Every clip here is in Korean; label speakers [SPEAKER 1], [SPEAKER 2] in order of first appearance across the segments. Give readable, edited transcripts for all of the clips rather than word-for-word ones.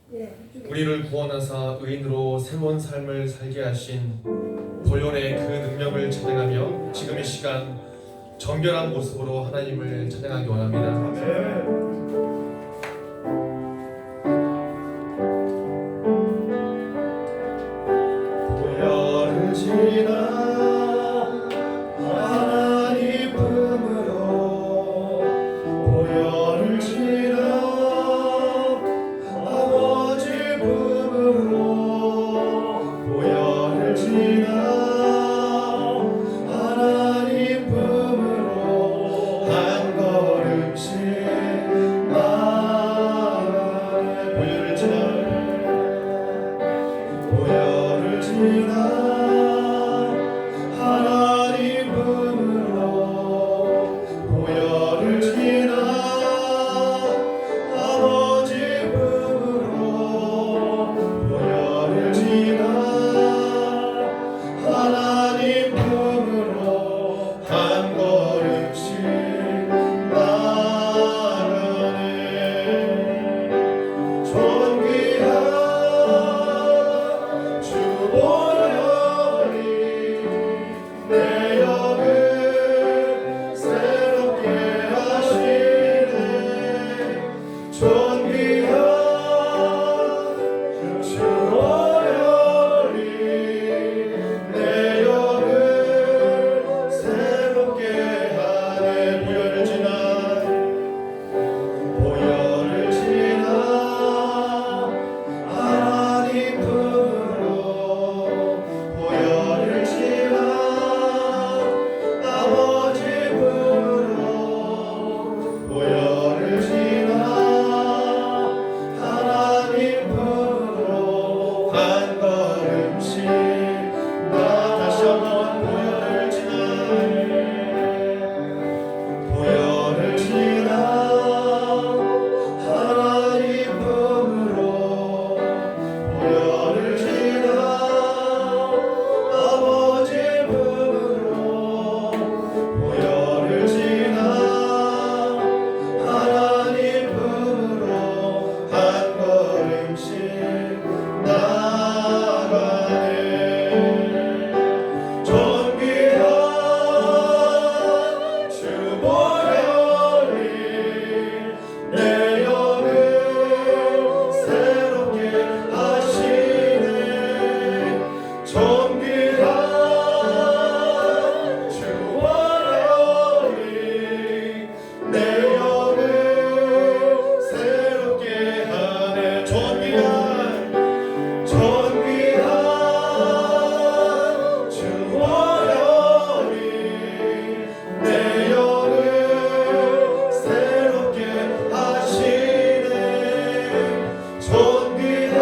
[SPEAKER 1] 우리를 구원하사 의인으로 새로운 삶을 살게 하신 본연의 그 능력을 찬양하며 지금 이 시간 정결한 모습으로 하나님을 찬양하기 원합니다. 보혈을 지나 하나님 품으로 보혈을 지나 아버지 품으로 보혈을 지나 하나님 품으로 한 걸음씩 나아가네. 보혈을 지나 보혈을 지나 하나님 품으로 보혈을 지나 아버지 품으로 보혈을 지나 하나님 품으로 한 걸음씩 나아가네. 존귀한 주 보혈이 내 영을 새롭게 하시네. 존귀한 주 보혈이 내 영을 새롭게 하네. 보혈을 지나 보혈을 지나 하나님 품으로 보혈을 지나 아버지 품으로 보혈을 지나 하나님 품으로 한 걸음씩 나 다시 한번 보혈을 지나 보혈을 지나 하나님 품으로 보혈을 지나 아버지 품으로 보혈을 지나 하나님 품으로 한 걸음씩 나아가네. 존귀한 주 보혈이 내 영을 새롭게 하시네. 존귀한 주 보혈이 내 영을 새롭게 하네. 존귀한 주 보혈이 내 영을 새롭게 하시네. 존귀한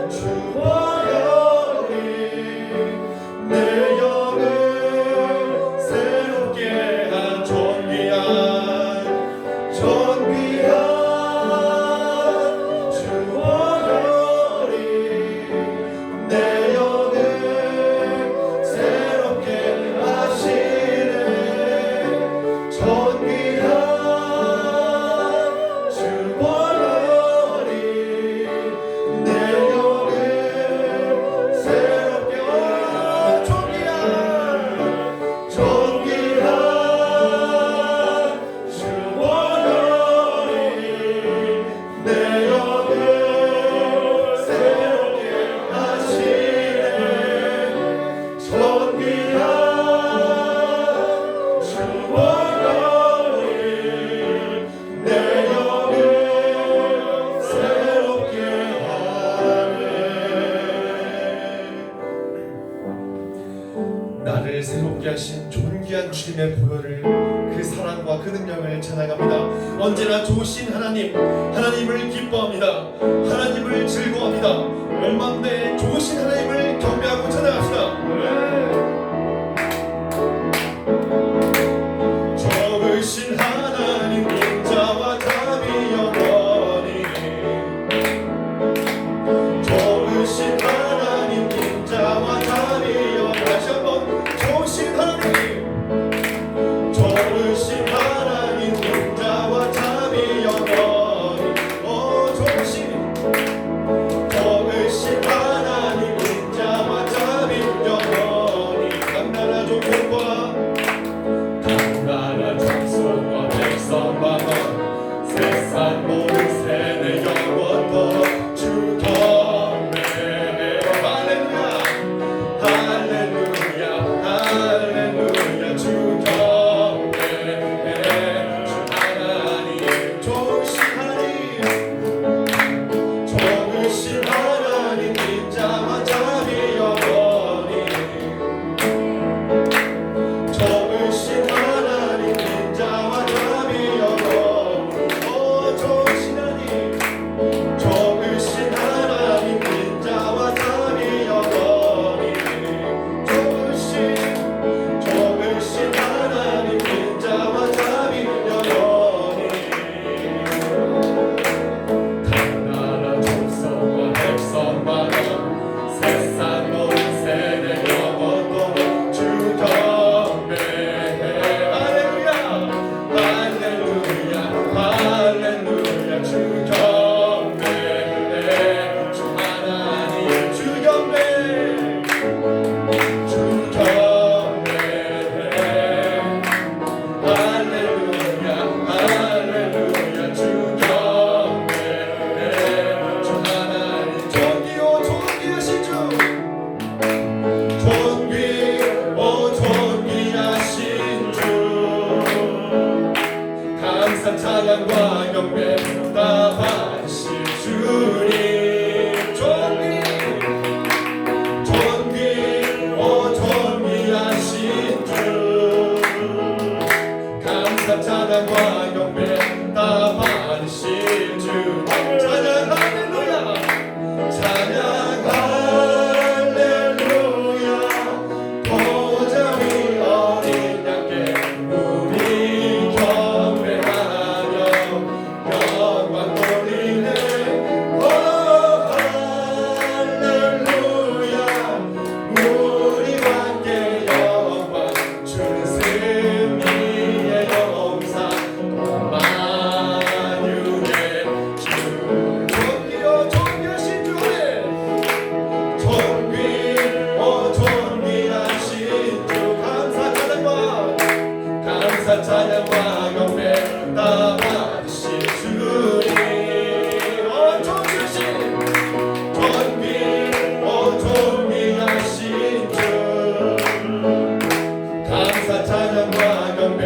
[SPEAKER 1] 주 보혈이 내 영을 새롭게 한 존귀한 주 보혈이 내 영을 새롭게 하시네. 존귀한 주 보혈이 내 영을 새롭게 존귀한 주 보혈이 내 영을 새롭게 하시네. 존귀한 주 보혈이 내 영을 새롭게 하네. 나를 새롭게 하신 존귀한 주님의 보혈을 그 사랑과 그 능력을 찬양합니다. 언제나 좋으신 하나님을 기뻐합니다. 하나님을 즐거워합니다. 열망대 좋으신 하나님을 경배하고 찬양합시다. 적으신 하나님 인자와 담이 영원히 적으신 하나님 인자와 담이 영원히 다시 한번 좋으신 하나님 적으신 하나님 인자와 담이 영원히 찬양과 경배 다 받으실 주님. 존귀하신 주, 감사 찬양과 경배 다 받으실 주. 찬양 할렐루야, 찬양 할렐루야. 보좌 위 어린 양께 우리 경배하며 영광 돌리네. 할렐루야. 우리와 함께 영광 주는 승리의 용사 만유의 주. 존귀하신 주님, 존귀하신 주. 감사 찬양과 경배 다 받으실 주님. 존귀하신 주, 감사 찬양과 경배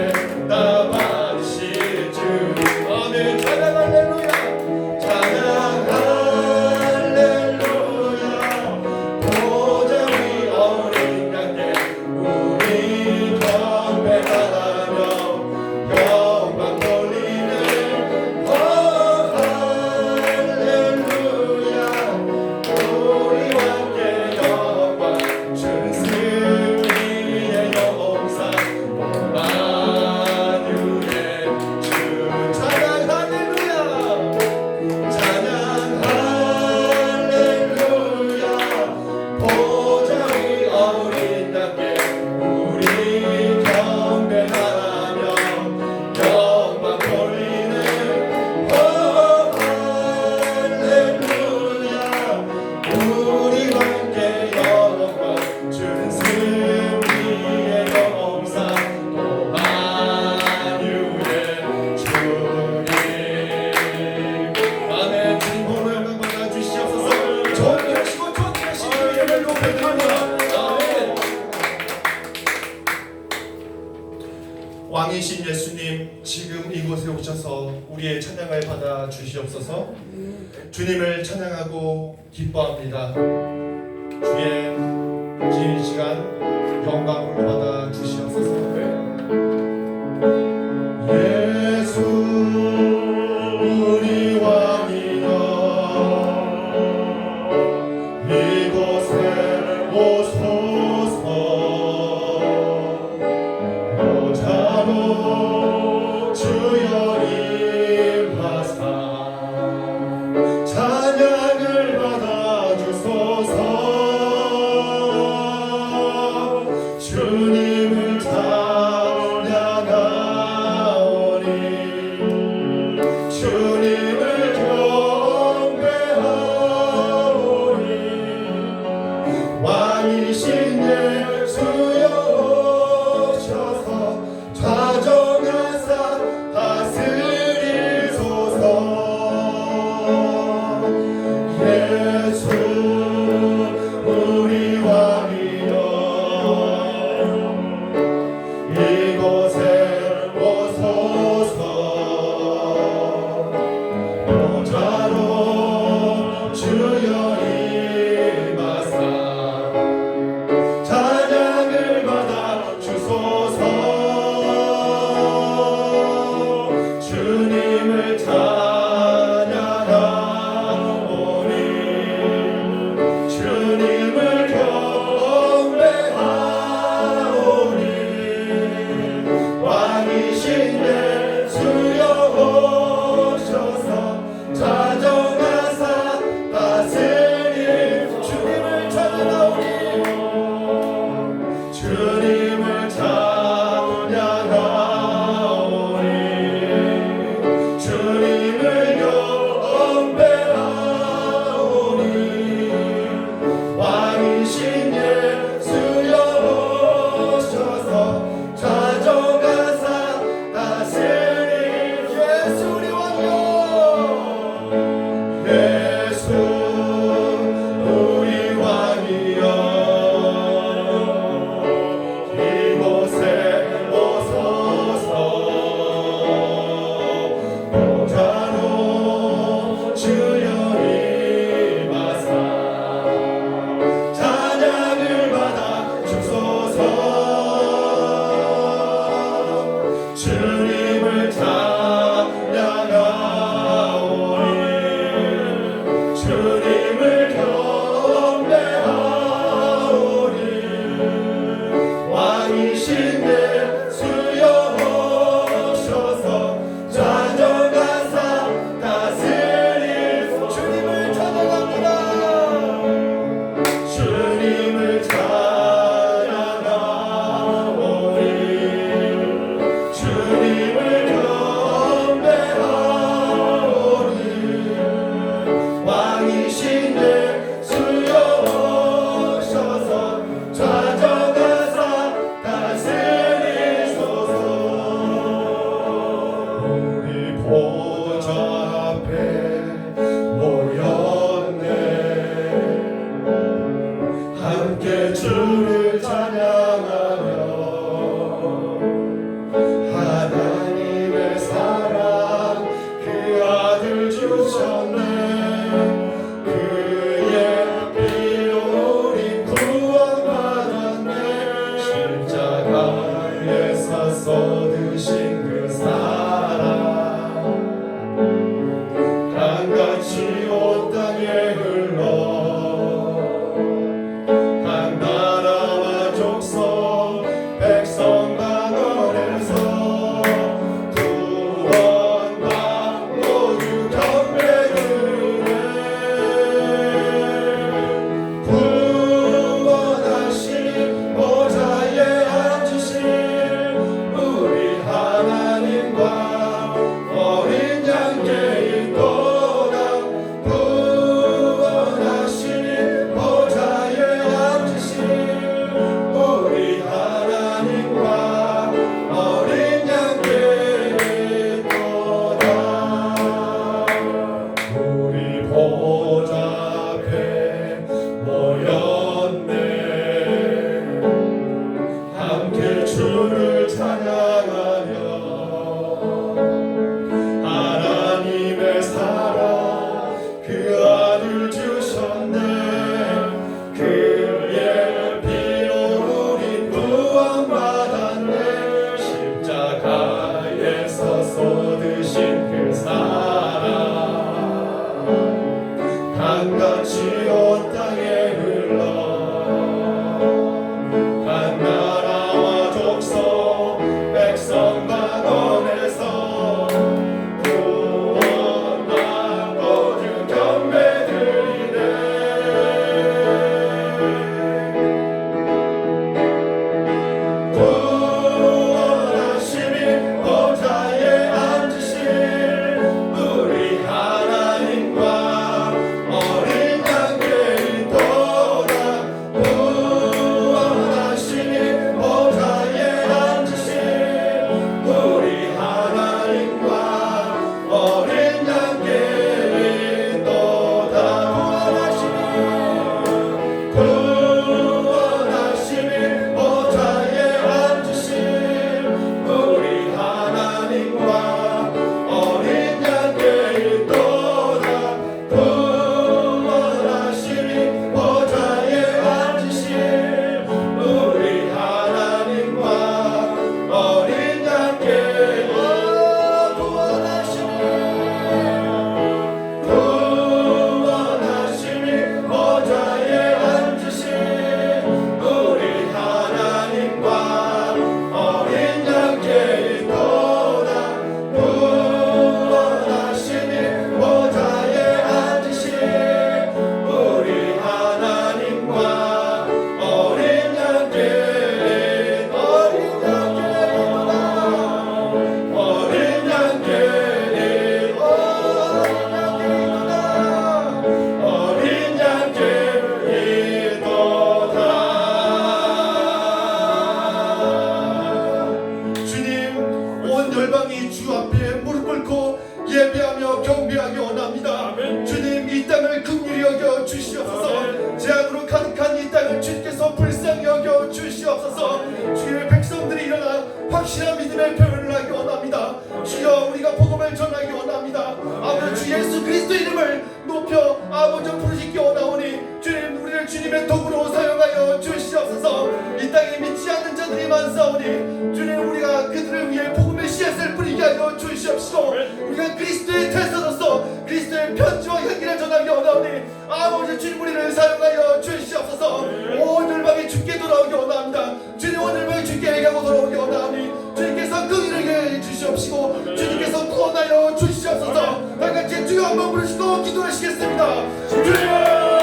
[SPEAKER 1] 다 받으실 주. 아멘. 찬양 할렐루야, 찬양 할렐루야. 보좌 위 어린 양께 우리 경배하며 영광 돌리네. 할렐루야. 우리와 함께 영광 주는 승리의 용사 만유의 주. 찬양 할렐루야, 찬양 할렐루야. 보좌 위 어린 양께 우리 경배하며 영광 돌리네. 할렐루야. 우리와 함께 영광 주는 승리의 용사 만유의 주님. 아멘. 주님 오늘 영광 받아 주시옵소서. 존귀하시고 존귀하신 주 이름을 높여드립니다. 아멘. 왕이신 예수님, 지금 이곳에 오셔서 우리의 찬양을 받아 주시옵소서. 주님을 찬양하고 기뻐합니다. 주의 긴 시간 영광을 받아 주시옵소서. 예수 우리 왕이여, 이곳에 오소서. 여자로 주여 임하사 찬양을 받아 주소서. 주님을 찬양하리. 강같이 온 땅에 흘러 각 나라와 족속 백성 강원에서 구원과 모두 경배드리네. 구원하신 보좌에 앉으신 우리 하나님과 어린 양께 있도다. 구원하신 보좌에 앉으신 우리 하나님과 어린 양께 있도다. 우리 보좌 앞에 모였네. 함께 주를 찬양하며 하나님의 사랑 그 아들 주셨네. 그의 피로 우린 구원받았네. 십자가에서 쏟으신 그 사랑 강같이 온 땅에 흘러 각 나라와 족속 백성 강원에서 구원받고 주 경배드리네. 구원하시니 보좌에 앉으신 우리 하나님과 어린 양께 있도다. 구원하시니 보좌에 앉으신 우리 하나님과 어린 양께 있도다. 구원하시니 보좌에 앉으신 우리 하나님과 어린 양께 있도다. 구원하시니 보좌에 앉으신 우리 하나님과 어린 양께 구원하시니 보좌에 앉으신 우리 하나님과 어린 양께 있도다. 구원하시니 보좌에 앉으신 우리 하나님과 어린 양께 주님, 온 열방이 주 앞에 무릎 꿇고 예배하며 경배하기 원합니다. 주님, 이 땅을 긍휼히 여겨 주시옵소서. 재앙으로 가득한 이 땅을 주께서 불쌍히 여겨 주시옵소서. 주의 백성들이 일어나 확실한 믿음의 표현을 하기 원합니다. 주여, 우리가 복음을 전하기 원합니다. 아버지, 주 예수 그리스도 이름을 높여 아버지 부르짖기 원하오니 주님, 우리를 주님의 도구로 사용하여 주시옵소서. 이 땅에 믿지 않는 자들이 많사오니 주님, 우리가 그들을 위해 복음의 씨앗을 뿌리게 하여 주시옵시고 우리가 그리스도의 태서로서 그리스도의 편지와 향기를 전하기 원하오니 아버지 주님, 우리를 사용하여 주시옵소서. 온 열방이 주께 돌아오기 원합니다. 주님, 온 열방이 주께 얘기하고 돌아오기 원하오니 주님께서 긍휼히 해 주시옵시고 주님께서 구원하여 주시옵소서. 다같이 주여 한번 부르시고 기도하시겠습니다. 주여,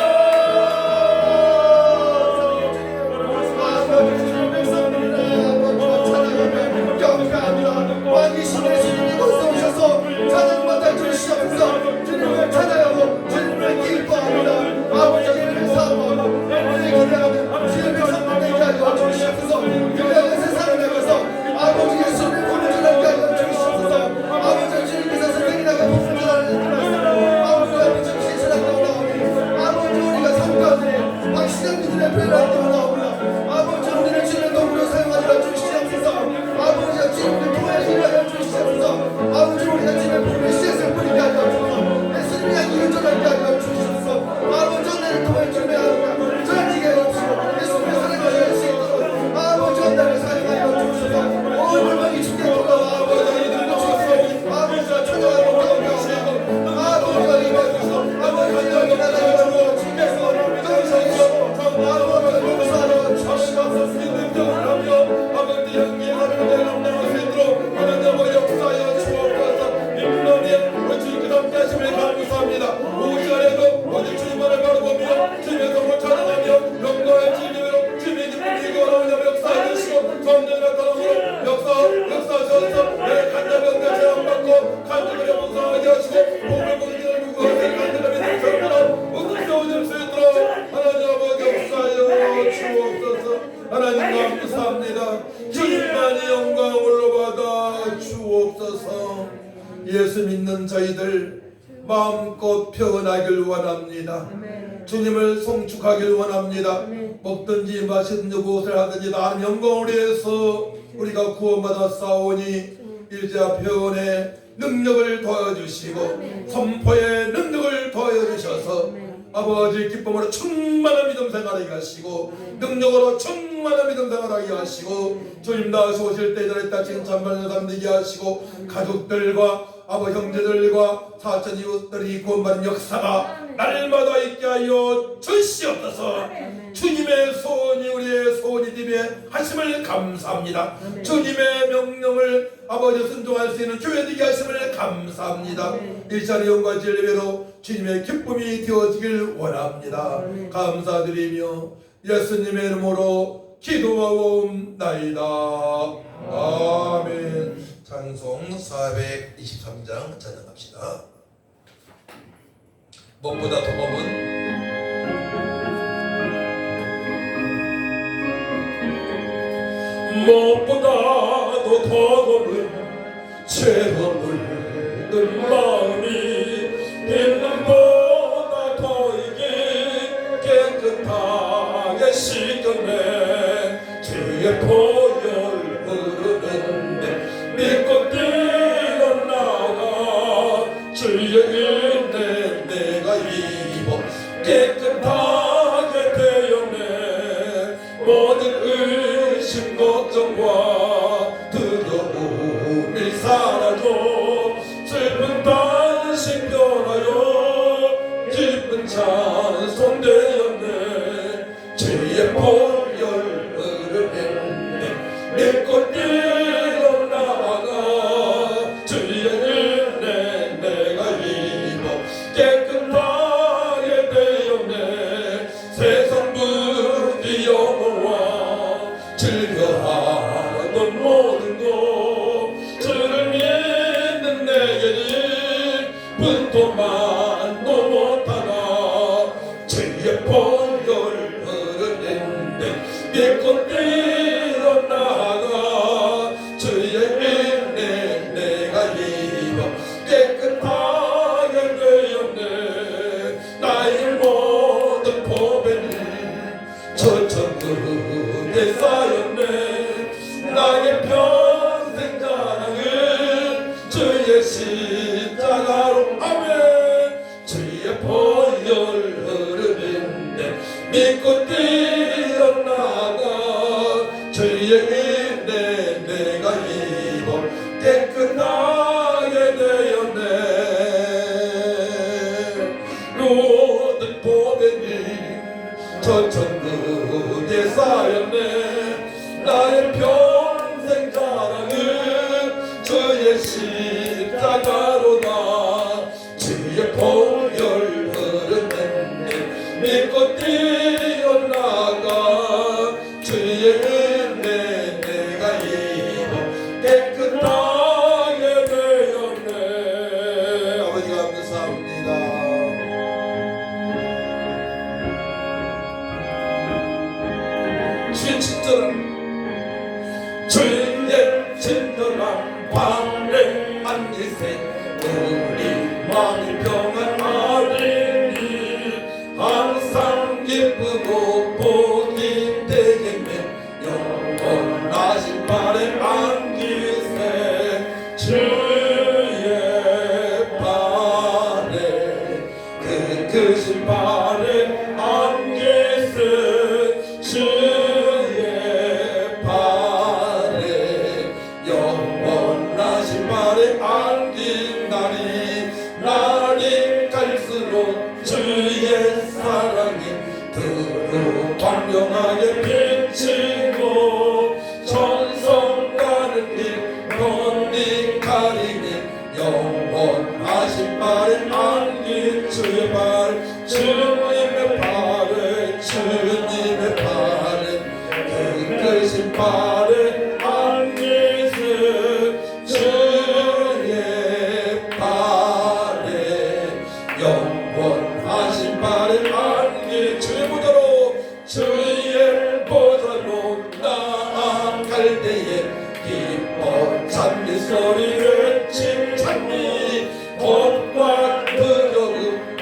[SPEAKER 1] 왕이시네 주님이 곳에 오셔서 찬양받아 주시옵소서. 주님을 찬양하고 주님을 기뻐합니다. 아버지의 감사하고 우리의 기대하는 주의 백성들에게 하여 주시옵소서. 그들의 세상을 향해서 아버지 예수를 보내주라게 하여 주시옵소서. 아버지 주님께서 선생님에게 복음을 전하는 아버지가 미친 신실하게 오나오니
[SPEAKER 2] 표현하길 원합니다. 주님을 송축하길 원합니다. 먹든지 마시든지 무엇을 하든지 다 영광을 위해서 우리가 구원받아 싸우니 일자 표현에 능력을 더해주시고 선포의 능력을 더해주셔서 아버지 기쁨으로 충만한 믿음 생활하게 하시고 능력으로 충만한 믿음 생활하게 하시고 주님 다시 오실 때 전에 딱 칭찬받는 사람 되게 하시고 가족들과 아버지 형제들과 사천 이웃들이 구원받는 역사가 날마다 있게 하여 주시옵소서. 주님의 소원이 우리의 소원이 되게 하심을 감사합니다. 주님의 명령을 아버지 순종할 수 있는 교회 되게 하심을 감사합니다. 일자리 영과 진리로 주님의 기쁨이 되어지길 원합니다. 감사드리며 예수님의 이름으로 기도하옵나이다. 아멘. 찬송 423장 찬양합시다. 무엇보다 더 검은 무엇보다도 더 검은 죄를 든 마음이 빛보다 더 이게 깨끗하게 씻겨내 주의 보혈 흐르는데 믿고 뛰어나가 주의 은혜 내가 입어 깨끗하게 되어내 모든 의심 걱정과 두려움이 사라져 슬픈 단신 변하여 기쁜 찬송 되었네 주의 보혈 흐르네 믿고 뛰어나가 주의 은혜 내가 입어 깨끗하게 되었네 세상 부귀 영화와 즐겨하던 모든 것 주를 믿는 내게는 분토만도 못하나 주의 보혈 흐르는데 믿고 뛰어나가 주의 은혜 내가 입어 깨끗하게 되었네 나의 모든 보배는 저 천국에 쌓였네 나의 평생 자랑은 주의 십자가로 아멘 주의 보혈 흐르는데 믿고 뛰어나가 주의 은혜 내가 입어 깨끗하게 되었네 모든 보배는 저 천국에 쌓였네 나의 평생 자랑은 주의 십자가로다 주의 보혈 흐르는데 믿고 뛰어나가 주의 은혜 내가 입어 깨끗하게 되었네 아버지 감사합니다. 주의 친절함 주의 친절함 밤에 안기세 우리 마음이 평안하리니 항상 기쁘고 복이 되겠네 영원하신 발에 안기세 주의 발에 크신 발에 안기세 주의 발에 영원하신 발에 안긴 날이 갈수록 주의 사랑이 두루 광명하게 비치고 천성가는 길 건닝가리니 영원하신 발에 안긴 주의 발 주님의 발에 주님의 발에 크신 발에 안기세 주의 발에 영원하신 발에 안기 주의 보좌로 나아갈 때에 기뻐 찬미 소리 외침 찬미 겁과 두려움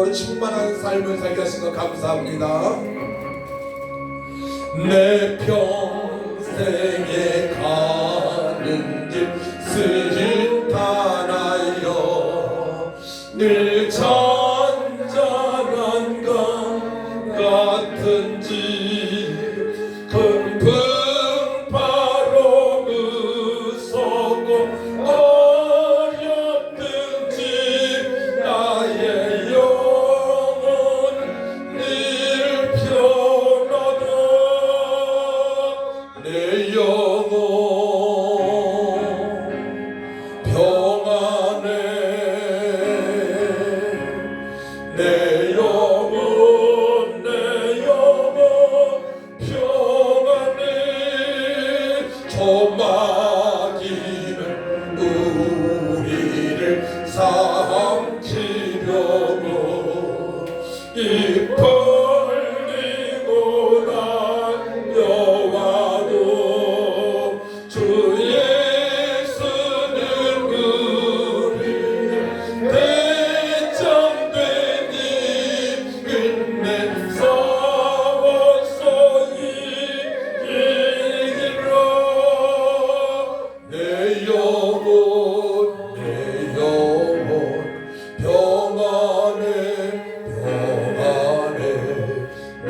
[SPEAKER 2] 성령으로 충만한 삶을 살게 하신 것 감사합니다. 내 평생에 가는 길 스탄하여 늘 잔잔한 강 같은지 큰 풍파로 무섭고 어렵든지 나의 영혼 늘 편하다. 내 영혼 평안해. 내 영혼 평안해. 저 마귀는 우리를 삼키려고 입 벌리고 다녀와도 주 예수는 우리를 대장되니 끝내 싸워서 이기리라. 내 영혼 평안해. 평안해. 내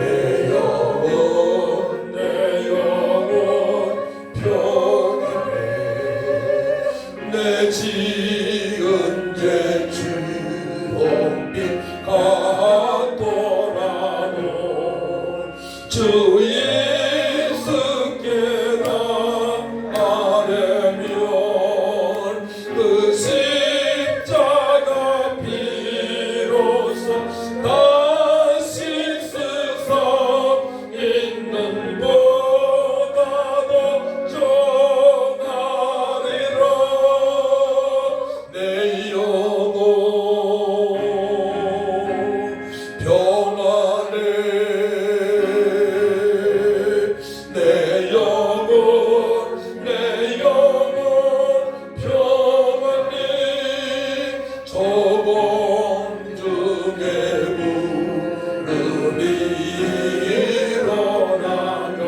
[SPEAKER 2] 영혼 평안해. 내 지은 죄 주홍빛 같더라도 주 예수께 나아가면 그 십자가 비로소 다시 세상 있는 보다도 전하리라. 내 영혼 평안해. 내 영혼 평안해. 저공 중에 구름이 일어나며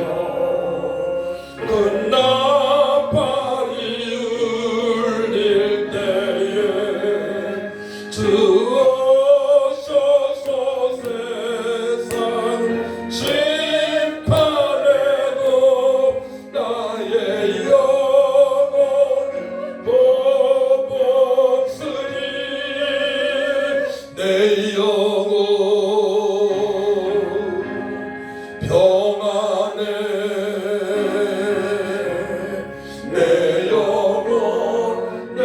[SPEAKER 2] 큰 나팔이 울릴 때에 주 오셔서 세상 심판에도 나의 영혼 보복쓰리. 내 영혼 평안해. 내 영혼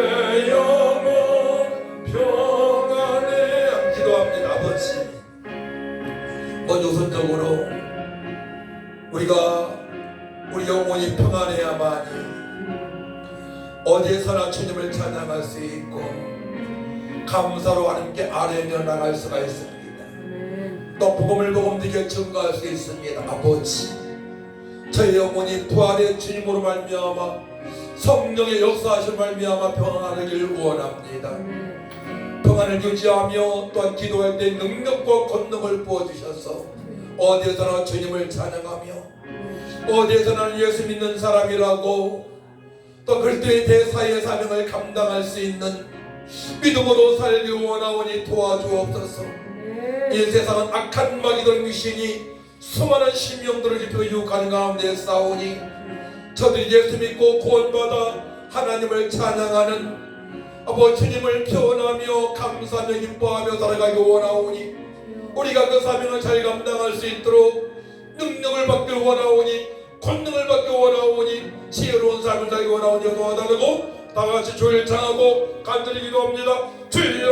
[SPEAKER 2] 평안해. 기도합니다. 아버지, 먼저 우선적으로 우리 영혼이 평안해야만이 어디에서나 주님을 찬양할 수 있고 감사로 하나님께 아뢰며 나갈 수가 있습니다. 또 복음을 복음되게 증거할 수 있습니다. 아버지, 저희 영혼이 부활의 주님으로 말미암아 성령의 역사하신 말미암아 평안하길 원합니다. 평안을 유지하며 또한 기도할 때 능력과 권능을 부어주셔서 어디에서나 주님을 찬양하며 어디에서나 예수 믿는 사람이라고 또 그리스도의 대사의 사명을 감당할 수 있는 믿음으로 살기 원하오니 도와주옵소서. 이 세상은 악한 마귀들 귀신이 수많은 심령들을 지피고 유혹하는 가운데 싸우니 저들이 예수 믿고 구원받아 하나님을 찬양하는 아버지님을 표현하며 감사하며 기뻐하며 살아가기 원하오니 우리가 그 사명을 잘 감당할 수 있도록 능력을 받기 원하오니 권능을 받기 원하오니 지혜로운 삶을 살기 원하오니 도와달라고 다같이 주를 찬양하고 간절히 기도합니다. 주여,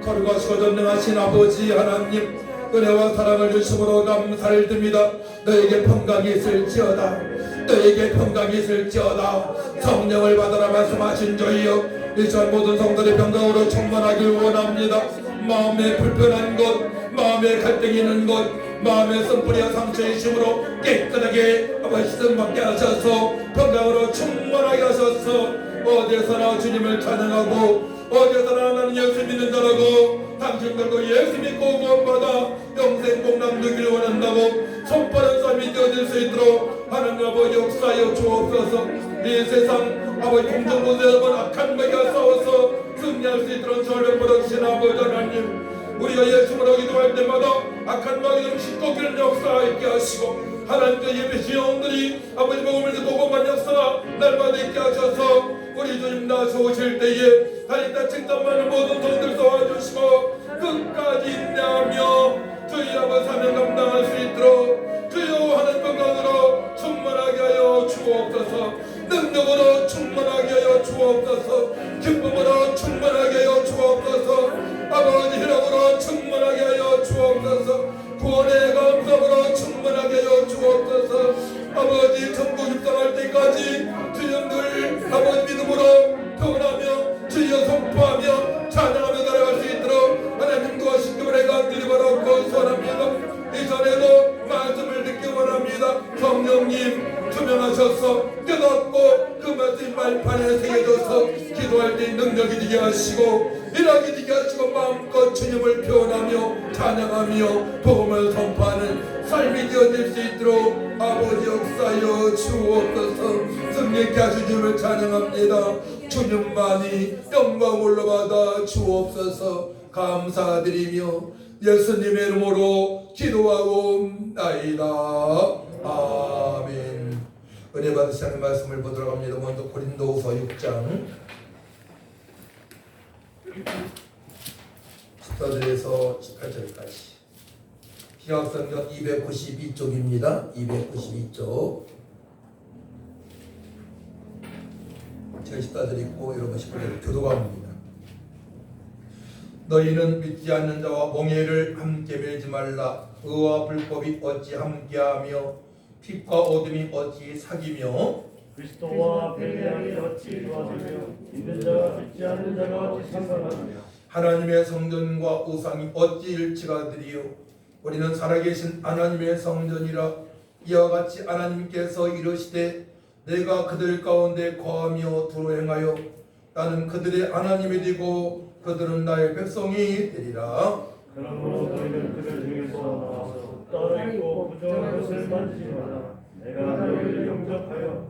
[SPEAKER 2] 거룩하시고 전능하신 아버지 하나님, 은혜와 사랑을 주심으로 감사를 드립니다. 너에게 평강이 있을지어다. 너에게 평강이 있을지어다. 성령을 받으라 말씀하신 주여, 이 시간 모든 성도의 평강으로 충만하길 원합니다. 마음에 불편한 것, 마음에 갈등이 있는 것, 마음에 쓴뿌리와 상처의 힘으로 깨끗하게 말씀 받게 하셔서 평강으로 충만하게 하셔서 어디에서나 주님을 찬양하고 어디서나 나는 예수 믿는 자라고 당신들도 예수 믿고 구원받아 영생 복남 누기를 원한다고 손바른 삶이 되어질 수 있도록 하나님 아버지 역사하여 주옵소서. 이 세상 아버지 공정보다 여러분 악한 마귀가 싸워서 승리할 수 있도록 저를 보러주신 아버지 하나님, 우리가 예수로 기도할 때마다 악한 마귀를 씻고 기는 역사 있게 하시고 하나님께 예배신 영혼들이 아버지 복음을 듣고 복음한 역사 날마다 있게 하셔서 우리 주님 나서오실 때에 다리 다친 땀 많은 모든 성들 도와주시고 끝까지 인내하며 주의 아버지 사명 감당할 수 있도록 주여 하는 건강으로 충만하게 하여 주옵소서. 능력으로 충만하게 하여 주옵소서. 기쁨으로 충만하게 하여 주옵소서. 아버지 희락으로 충만하게 하여 주옵소서. 구원의 감사로 충만하게 하여 주옵소서. 아버지 천국 입성할 때까지 주님들 아버지 믿음으로 표현하며 주여 선포하며 찬양하며 살아갈 수 있도록 하나님 도와주시기 바라 드리바라고 소원합니다. 이전에도 말씀을 듣기 원합니다. 성령님 투명하셔서 깨닫고 그 말씀 말판에 새겨져서 기도할 때 능력이 되게 하시고 일하게 되게 하시고 마음껏 주님을 표현하며 찬양하며 복음을 선포하는 삶이 되어질 수 있도록 아버지 역사여 주옵소서. 승리케 하신 주님을 찬양합니다. 주님만이 영광 올라받아 주옵소서. 감사드리며 예수님의 이름으로 기도하고 나이다. 아멘. 은혜 받으시 하는 말씀을 보도록 합니다. 먼저 고린도후서 6장 14절에서 18절까지 기억성경 292쪽입니다. 292쪽 제가 14절 읽고 여러분 18절 교도관입니다. 너희는 믿지 않는 자와 멍에를 함께 밀지 말라. 의와 불법이 어찌 함께하며 빛과 어둠이 어찌 사귀며
[SPEAKER 3] 그리스도와 벨리함이 어찌 도와주며 믿는 자와 믿지 않는 자가 어찌 상관하며
[SPEAKER 2] 하나님의 성전과 우상이 어찌 일치가 되리요. 우리는 살아계신 하나님의 성전이라. 이와 같이 하나님께서 이르시되 내가 그들 가운데 거하며 두루 행하여 나는 그들의 하나님이 되고 그들은 나의 백성이 되리라.
[SPEAKER 3] 그러므로 너희는 그들 중에서 나와서 떨어 있고 부정한 것을 만지지 마라. 내가 너희를 영접하여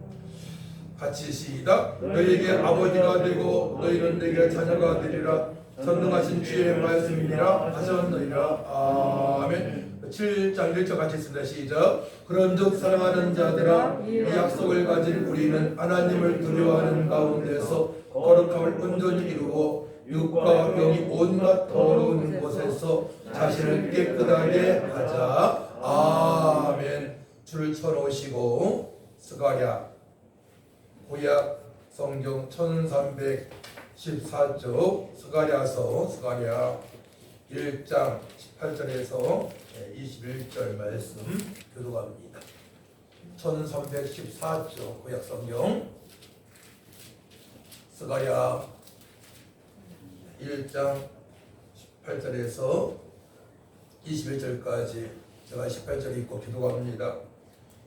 [SPEAKER 2] 같이 시작. 너희에게 아버지가 되고 너희는 내게 자녀가 되리라. 전능하신 주의 말씀이니라 하셨느니라. 아멘. 7장 1절 같이 있습니다. 시작. 그런즉 사랑하는 자들아 이 약속을 가진 우리는 하나님을 두려워하는 가운데서 거룩함을 온전히 이루고 육과 영이 온갖 더러운 곳에서 자신을 깨끗하게 하자. 아멘. 줄을 쳐놓으시고 스가랴 구약 성경 1314쪽 스가랴 1장 18절에서 21절 말씀 교도갑니다. 1314쪽 구약 성경 스가랴 1장 18절에서 21절까지 제가 18절 읽고 기도합니다.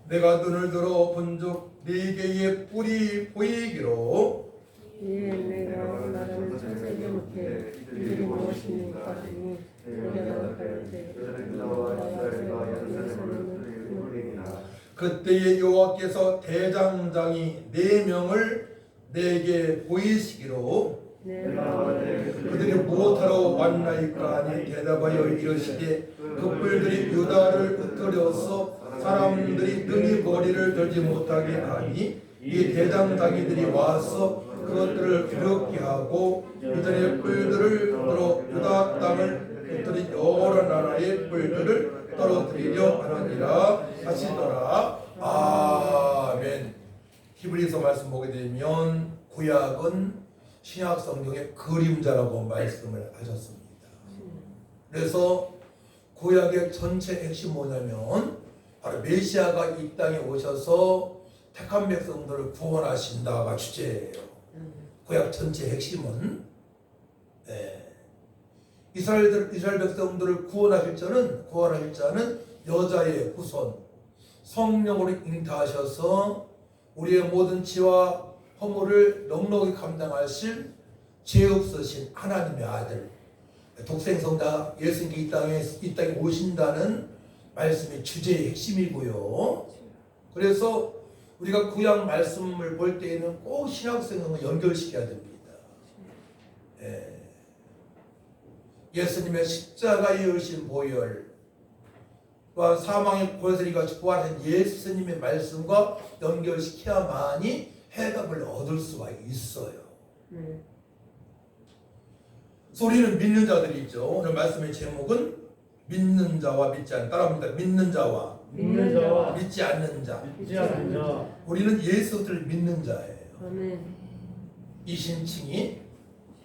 [SPEAKER 2] 내가 눈을 들어 본즉 네 개의 뿔이 보이기로
[SPEAKER 4] 이에 내가 말하는 창세기 못해 이들이 무엇입니까 하니 내가 가로되 나와 이스라엘과 연산하는 우리이라.
[SPEAKER 2] 그때에 여호와께서 대장장이 4명을 내게 보이시기로 그들이 무엇하러 왔나이까 하니 대답하여 이르시되 그 뿔들이 유다를 흩뜨려서 사람들이 능히 머리를 들지 못하게 하니 이 대장장이들이 와서 그것들을 두렵게 하고 이전의 뿔들을 들어 유다 땅을 흩뜨린 여러 나라의 뿔들을 떨어뜨리려 하느니라 하시더라. 아멘. 히브리서 말씀 보게 되면 구약은 신약 성경의 그림자라고 말씀을 하셨습니다. 그래서 구약의 전체 핵심 뭐냐면 바로 메시아가 이 땅에 오셔서 택한 백성들을 구원하신다가 주제예요. 구약 전체 핵심은 이스라엘 백성들을 구원하실 자는 여자의 후손 성령으로 잉타하셔서 우리의 모든 죄와 허물을 넉넉히 감당하실 죄 없으신 하나님의 아들 독생성자 예수님이 이 땅에 오신다는 말씀이 주제의 핵심이고요. 그래서 우리가 구약 말씀을 볼 때에는 꼭 신약성경을 연결시켜야 됩니다. 예수님의 십자가에 의신 보혈, 또한 사망의 권세리가 부활한 예수님의 말씀과 연결시켜야만이 해답을 얻을 수가 있어요. 그래서 우리는 믿는 자들이 있죠. 오늘 말씀의 제목은 믿는 자와 믿지 않는, 따라합니다. 믿는 자와
[SPEAKER 3] 믿는 자와
[SPEAKER 2] 믿지 않는 자.
[SPEAKER 3] 믿지 않는 자.
[SPEAKER 2] 우리는 예수를 믿는 자예요.
[SPEAKER 4] 아멘.
[SPEAKER 2] 이 신칭이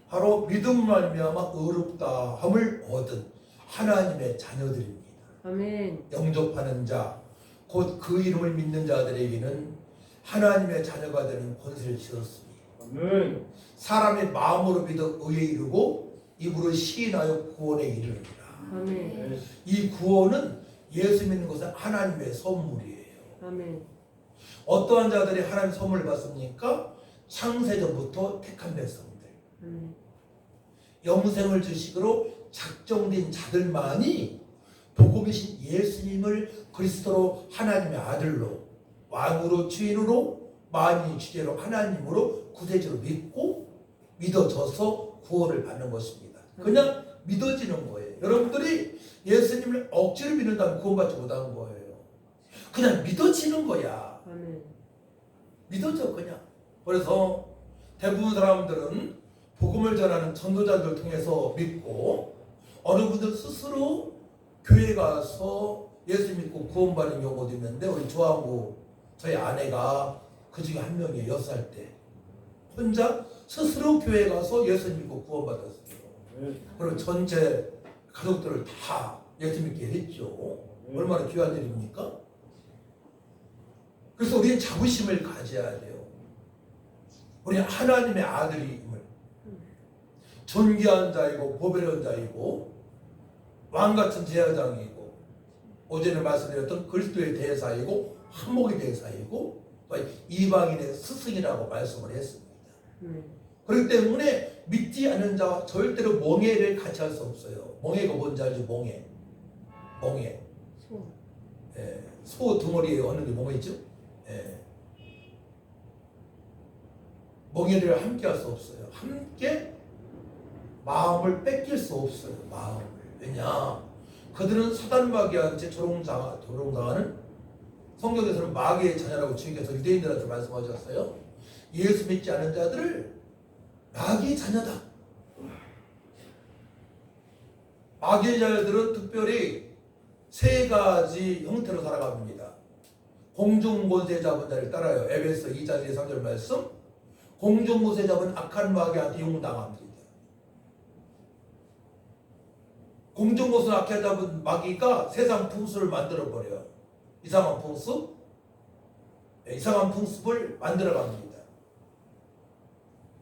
[SPEAKER 2] 바로 믿음으로 말미암아 의롭다함을 얻은 하나님의 자녀들입니다.
[SPEAKER 4] 아멘.
[SPEAKER 2] 영접하는 자, 곧 그 이름을 믿는 자들에게는 하나님의 자녀가 되는 권세를 주었습니다.
[SPEAKER 3] 아멘.
[SPEAKER 2] 사람의 마음으로 믿어 의에 이르고 입으로 시인하여 구원에 이르느니라.
[SPEAKER 4] 아멘.
[SPEAKER 2] 이 구원은 예수 믿는 것은 하나님의 선물이에요.
[SPEAKER 4] 아멘.
[SPEAKER 2] 어떠한 자들이 하나님의 선물을 받습니까? 창세전부터 택한 백성들,
[SPEAKER 4] 아멘.
[SPEAKER 2] 영생을 주식으로 작정된 자들만이 복음이신 예수님을 그리스도로 하나님의 아들로, 왕으로, 주인으로, 만인의 주제로 하나님으로 구세주로 믿고 믿어져서 구원을 받는 것입니다. 그냥 믿어지는 거예요. 여러분들이 예수님을 억지로 믿는다면 구원받지 못하는 거예요. 그냥 믿어지는 거야.
[SPEAKER 4] 아멘.
[SPEAKER 2] 믿어져 그냥. 그래서 대부분 사람들은 복음을 전하는 전도자들 통해서 믿고, 어느 분들 스스로 교회 가서 예수 믿고 구원받는 경우도 있는데, 우리 조항구 저희 아내가 그 중에 한 명이에요. 6살 때 혼자 스스로 교회 가서 예수 믿고 구원받았어요. 그리고 전체 가족들을 다 예수 믿게 했죠. 얼마나 귀한 일입니까? 그래서 우리는 자부심을 가져야 돼요. 우리는 하나님의 아들임을, 존귀한 자이고 보배로운 자이고 왕같은 제사장이고 어제는 말씀드렸던 그리스도의 대사이고 한목의 대사이고 이방인의 스승이라고 말씀을 했습니다. 그렇기 때문에 믿지 않는 자와 절대로 멍해를 같이 할 수 없어요. 멍해가 뭔지 알죠? 멍해.
[SPEAKER 4] 소.
[SPEAKER 2] 소 덩어리에 어느 게 멍해죠? 멍해를 함께 할 수 없어요. 함께 마음을 뺏길 수 없어요. 마음을. 왜냐? 그들은 사단 마귀한테 조롱당하는, 성경에서는 마귀의 자녀라고 주님께서 유대인들한테 말씀하셨어요. 예수 믿지 않은 자들을 마귀의 자녀다. 마귀의 자녀들은 특별히 3가지 형태로 살아갑니다. 공중권세 잡은 자를 따라요. 에베소 2장 3절 말씀. 공중권세 잡은 악한 마귀한테 용당합니다. 공중권세 악한 잡은 마귀가 세상 풍습을 만들어버려요. 이상한 풍습을 만들어갑니다.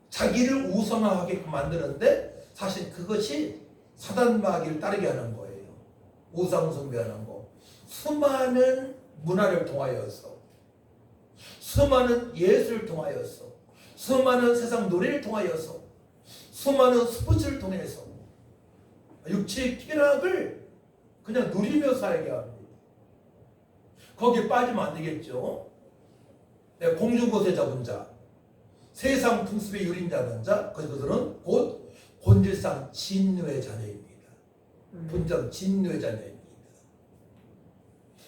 [SPEAKER 2] 자기를 우상화하게끔 만드는데, 사실 그것이 사단 마귀를 따르게 하는 거예요. 우상 숭배하는 거. 수많은 문화를 통하여서, 수많은 예술을 통하여서, 수많은 세상 노래를 통하여서, 수많은 스포츠를 통해서 육체의 쾌락을 그냥 누리며 살게 합니다. 거기에 빠지면 안 되겠죠. 공중곳에 잡은 자, 세상 풍습에 유린 자는 자, 그들은 곧 본질상 진노의 자녀입니다. 본질상 진노의 자녀입니다.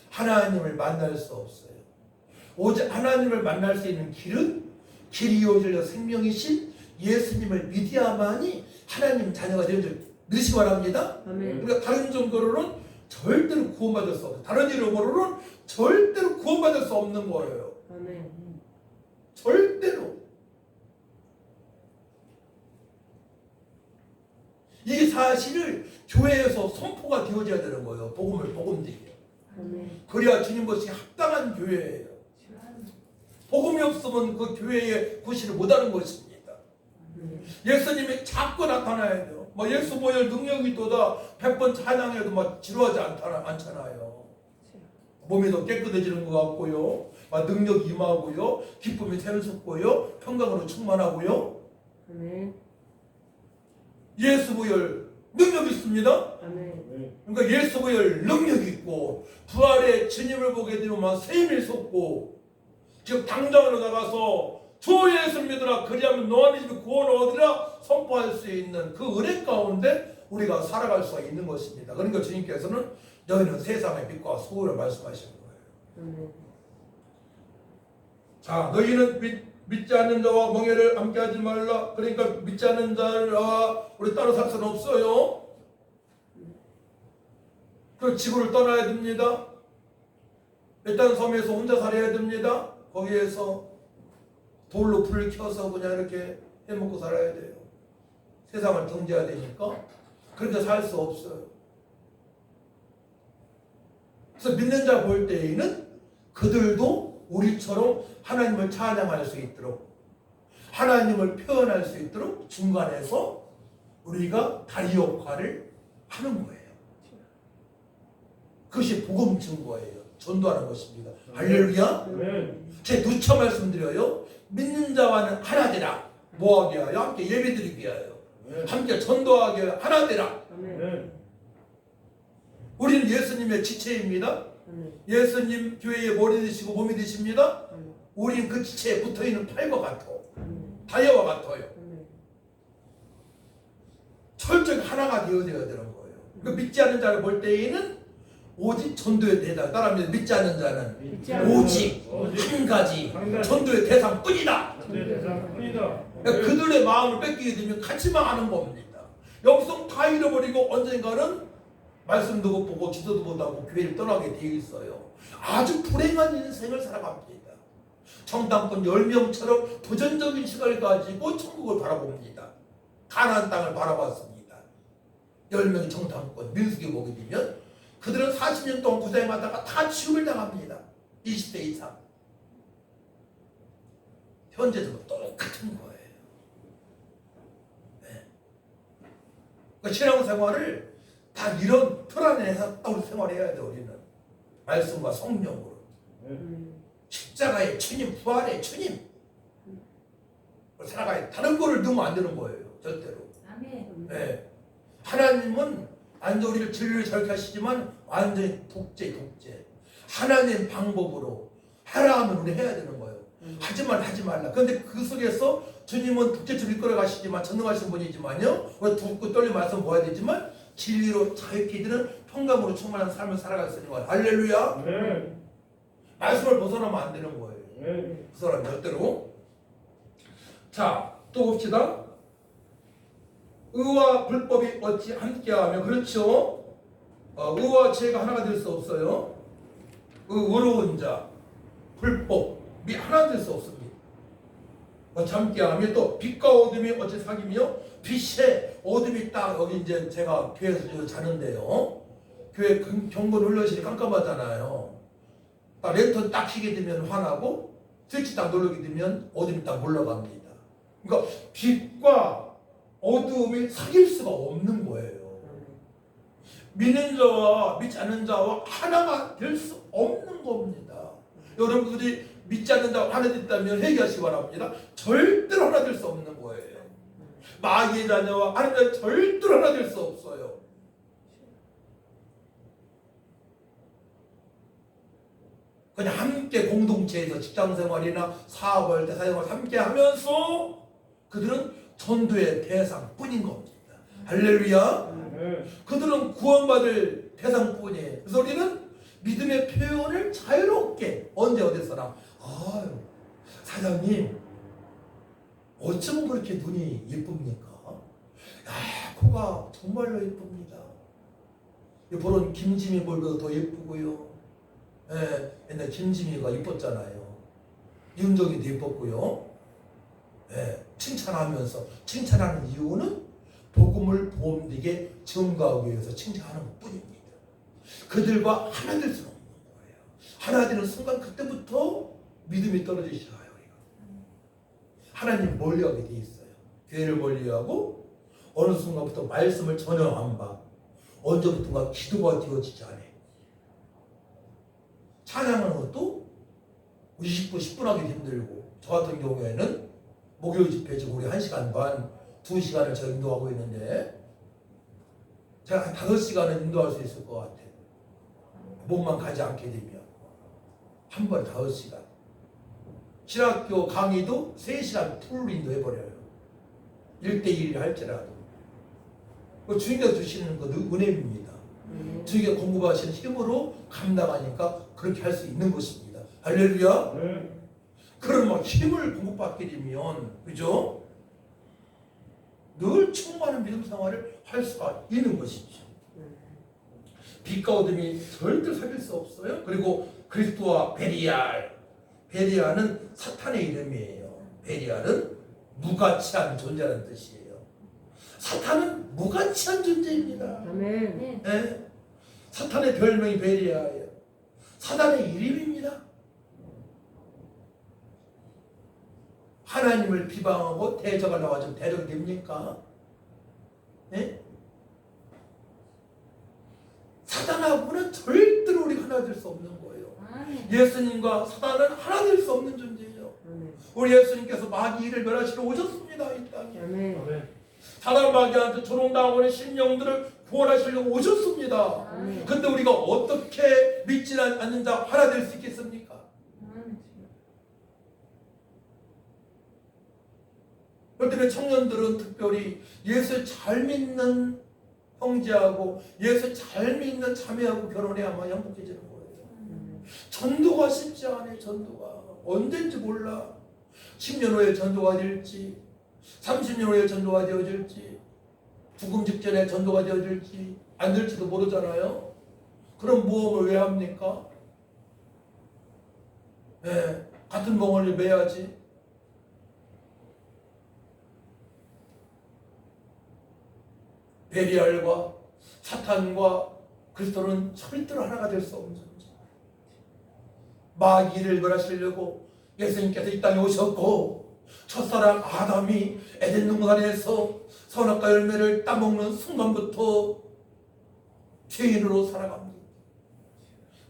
[SPEAKER 2] 하나님을 만날 수 없어요. 오직 하나님을 만날 수 있는 길은 길이요 진리요 생명이신 예수님을 믿어야만이 하나님 자녀가 되는 줄 믿으시기 바랍니다.
[SPEAKER 4] 아멘.
[SPEAKER 2] 우리가 다른 정도로는 절대로 구원받을 수 없어요. 다른 이름으로는 절대로 구원받을 수 없는 거예요.
[SPEAKER 4] 아멘.
[SPEAKER 2] 절대로. 이게 사실을 교회에서 선포가 되어져야 되는 거예요. 복음들이요.
[SPEAKER 4] 아멘.
[SPEAKER 2] 그래야 주님 것이 합당한 교회예요. 복음이 없으면 그 교회의 구실을 못하는 것입니다. 예수님이 자꾸 나타나야 돼요. 예수 보혈 능력이 또다 100번 찬양해도 지루하지 않잖아요. 몸이 더 깨끗해지는 것 같고요. 능력이 임하고요. 기쁨이 샘솟고요. 평강으로 충만하고요.
[SPEAKER 4] 아멘.
[SPEAKER 2] 예수 부열 능력이 있습니다.
[SPEAKER 4] 아멘.
[SPEAKER 2] 그러니까 예수 부열 능력이 있고 부활의 주님을 보게 되면 세임이 솟고 지금 당장으로 나가서 주 예수 믿으라 그리하면 너희 집이 구원을 얻으라 선포할 수 있는 그 은혜 가운데 우리가 살아갈 수가 있는 것입니다. 그러니까 주님께서는 너희는 세상의 빛과 소울을 말씀하시는 거예요.
[SPEAKER 4] 아멘.
[SPEAKER 2] 자, 너희는 믿지 않는 자와 멍에를 함께 하지 말라. 그러니까 믿지 않는 자와 우리 따로 살 수는 없어요. 그 지구를 떠나야 됩니다. 일단 섬에서 혼자 살아야 됩니다. 거기에서 돌로 불을 켜서 그냥 이렇게 해먹고 살아야 돼요. 세상을 경제해야 되니까 그렇게 살 수 없어요. 그래서 믿는 자 볼 때에는 그들도 우리처럼 하나님을 찬양할 수 있도록 하나님을 표현할 수 있도록 중간에서 우리가 다리 역할을 하는 거예요. 그것이 복음 증거예요. 전도하는 것입니다. 할렐루야.
[SPEAKER 3] 아멘.
[SPEAKER 2] 제 누차 말씀드려요. 믿는 자와는 하나 되라. 뭐하게 하여? 함께 예배드리게 하여. 함께 전도하게 하여 하나 되라.
[SPEAKER 4] 아멘.
[SPEAKER 3] 아멘.
[SPEAKER 2] 우리는 예수님의 지체입니다.
[SPEAKER 4] 아멘.
[SPEAKER 2] 예수님 교회의 머리 되시고 몸이 되십니다.
[SPEAKER 4] 아멘.
[SPEAKER 2] 우리는 그 지체에 붙어있는 팔과 같아.
[SPEAKER 4] 아멘.
[SPEAKER 2] 다이아와 같아요.
[SPEAKER 4] 아멘.
[SPEAKER 2] 철저히 하나가 되어야 되는 거예요. 그 믿지 않는 자를 볼 때에는 오직 전도의 대상. 따라합니다. 믿지 않는 자는
[SPEAKER 4] 믿지 않는
[SPEAKER 2] 오직 한 가지 전도의 대상뿐이다.
[SPEAKER 3] 전도의 대상뿐이다.
[SPEAKER 2] 그러니까 그들의 마음을 뺏기게 되면 같이 망하는 겁니다. 영성 다 잃어버리고 언젠가는 말씀도 못 보고 지도도 못하고 교회를 떠나게 되어 있어요. 아주 불행한 인생을 살아갑니다. 정당권 10명처럼 도전적인 시각을 가지고 천국을 바라봅니다. 가나안 땅을 바라봤습니다. 10명이 정당권 민수기 보게 되면 그들은 40년 동안 고생하다가 다 죽음을 당합니다. 20대 이상. 현재도 똑같은 거예요. 네. 그러니까 신앙생활을 다 이런 틀 안에서 우리 생활해야 돼요. 우리는 말씀과 성령으로 십자가의 주님, 부활의 주님 살아가야 다른 거를 넣으면 안 되는 거예요. 절대로.
[SPEAKER 4] 아멘.
[SPEAKER 2] 네. 하나님은 완전 우리를 진리를 저렇게 하시지만 완전히 독재. 하나님 방법으로 하라 하면 우리 해야 되는 거예요. 하지만 하지 말라. 그런데 그 속에서 주님은 독재처럼 이끌어 가시지만 전능하신 분이지만요. 우리 두고 떨리 말씀 보아야 되지만 진리로 자유케 이들은 평강으로 충만한 삶을 살아갈 수 있는 거예요. 할렐루야.
[SPEAKER 3] 네.
[SPEAKER 2] 말씀을 벗어나면 안 되는 거예요.
[SPEAKER 3] 네.
[SPEAKER 2] 그 사람 절대로. 자, 또 봅시다. 의와 불법이 어찌 함께하며 그렇죠. 의와 죄가 하나가 될 수 없어요. 의로운 자, 불법이 하나 될 수 없습니다. 어찌 함께하며 또 빛과 어둠이 어찌 사귀며 빛에 어둠이 딱 여기 이제 제가 교회에서 자는데요. 교회 경건 훈련실이 깜깜하잖아요. 딱 랜턴 딱 켜게 되면 환하고 스위치 딱 누르게 되면 어둠이 딱 몰려갑니다. 그러니까 빛과 어둠이 사귈 수가 없는 거예요. 믿는 자와 믿지 않는 자와 하나가 될 수 없는 겁니다. 여러분들이 믿지 않는 자와 하나 됐다면 회개하시기 바랍니다. 절대로 하나 될 수 없는 거예요. 마귀의 자녀와 하나님 자녀 절대로 하나 될 수 없어요. 그냥 함께 공동체에서 직장생활이나 사업할 때 사용을 함께 하면서 그들은 전도의 대상뿐인 겁니다. 할렐루야. 그들은 구원받을 대상뿐이에요. 그래서 우리는 믿음의 표현을 자유롭게 언제 어디서나 아유 사장님 어쩜 그렇게 눈이 예쁩니까? 야 코가 정말로 예쁩니다. 보는 김지미 볼보다 더 예쁘고요. 예, 옛날 김지미가 예뻤잖아요. 윤정이도 예뻤고요. 예, 칭찬하면서 칭찬하는 이유는 복음을 보험되게 증거하기 위해서 칭찬하는 것뿐입니다. 그들과 하나 될 수는 없는 거예요. 하나 되는 순간 그때부터 믿음이 떨어지기 시작해요. 우리가. 하나님 멀리하게 돼 있어요. 교회를 멀리하고 어느 순간부터 말씀을 전혀 안 봐. 언제부턴가 기도가 되어지지 않아요. 찬양하는 것도 20분, 10분 하기 힘들고 저 같은 경우에는 목요일 집회 지금 우리 1시간 반 2시간을 제가 인도하고 있는데 제가 한 5시간은 인도할 수 있을 것 같아요. 몸만 가지 않게 되면 한 번에 5시간. 신학교 강의도 3시간 풀로 인도해버려요. 1대1 할지라도. 그 주님께서 주시는 그 은혜입니다. 주님께서 공급하시는 힘으로 감당하니까 그렇게 할 수 있는 것입니다. 할렐루야.
[SPEAKER 3] 네.
[SPEAKER 2] 그런 막 힘을 공급받게 되면 그죠? 늘 충만한 믿음 생활을 할 수가 있는 것이죠. 빛과 어둠이 절대 사귈 수 없어요. 그리고 그리스도와 베리알. 베리알은 사탄의 이름이에요. 베리알은 무가치한 존재라는 뜻이에요. 사탄은 무가치한 존재입니다.
[SPEAKER 4] 아멘.
[SPEAKER 2] 예? 사탄의 별명이 베리알이에요. 사탄의 이름입니다. 하나님을 비방하고 대적하려고 하면 대적이 됩니까? 예? 사탄하고는 절대로 우리가 하나 될 수 없는 거예요.
[SPEAKER 4] 아멘.
[SPEAKER 2] 예수님과 사탄은 하나 될 수 없는 존재예요.
[SPEAKER 4] 아멘.
[SPEAKER 2] 우리 예수님께서 마귀를 멸하시러 오셨습니다. 이 땅에.
[SPEAKER 4] 아멘.
[SPEAKER 3] 아멘.
[SPEAKER 2] 사단 마귀한테 조롱당하고 있는 심령들을 구원하시려고 오셨습니다.
[SPEAKER 4] 아멘.
[SPEAKER 2] 근데 우리가 어떻게 믿지 않는 자 하나 될 수 있겠습니까?
[SPEAKER 4] 아멘.
[SPEAKER 2] 그렇기 때문에 청년들은 특별히 예수 잘 믿는 형제하고 예수 잘 믿는 자매하고 결혼해야만 행복해지는 거예요. 전도가 쉽지 않아요. 전도가 언젠지 몰라. 10년 후에 전도가 될지 30년 후에 전도가 되어질지 죽음 직전에 전도가 되어질지 안 될지도 모르잖아요. 그럼 모험을 왜 합니까? 네, 같은 멍을 매야지. 베리알과 사탄과 그리스도는 절대로 하나가 될 수 없는 존재. 마귀를 멸하시려고 예수님께서 이 땅에 오셨고 첫사랑 아담이 에덴 동산에서 선악과 열매를 따먹는 순간부터 죄인으로 살아갑니다.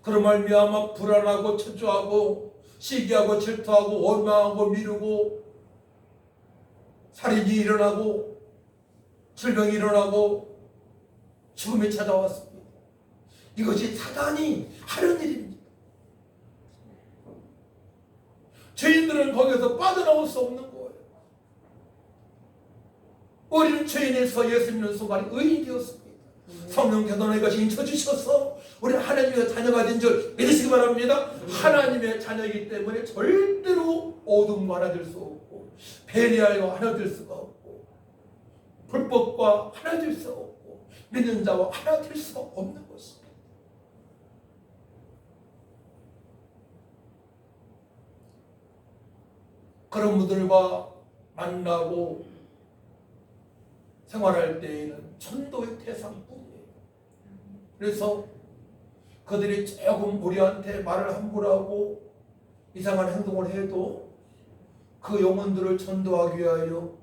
[SPEAKER 2] 그런 말미암아 불안하고 초조하고 시기하고 질투하고 원망하고 미루고 살인이 일어나고 질병이 일어나고 죽음이 찾아왔습니다. 이것이 사단이 하는 일입니다. 죄인들은 거기서 빠져나올 수 없는 거예요. 우리는 죄인에서 예수 믿는 순간에 의인이 되었습니다. 성령께서 너희가 인쳐주셔서 우리 하나님의 자녀가 된 줄 믿으시기 바랍니다. 하나님의 자녀이기 때문에 절대로 어둠과 하나 될 수 없고 베리알과 하나 될 수가 없고 불법과 하나 될 수 없고 믿는 자와 하나 될 수가 없는 것입니다. 그런 분들과 만나고 생활할 때에는 전도의 대상뿐이에요. 그래서 그들이 조금 우리한테 말을 함부로 하고 이상한 행동을 해도 그 영혼들을 전도하기 위하여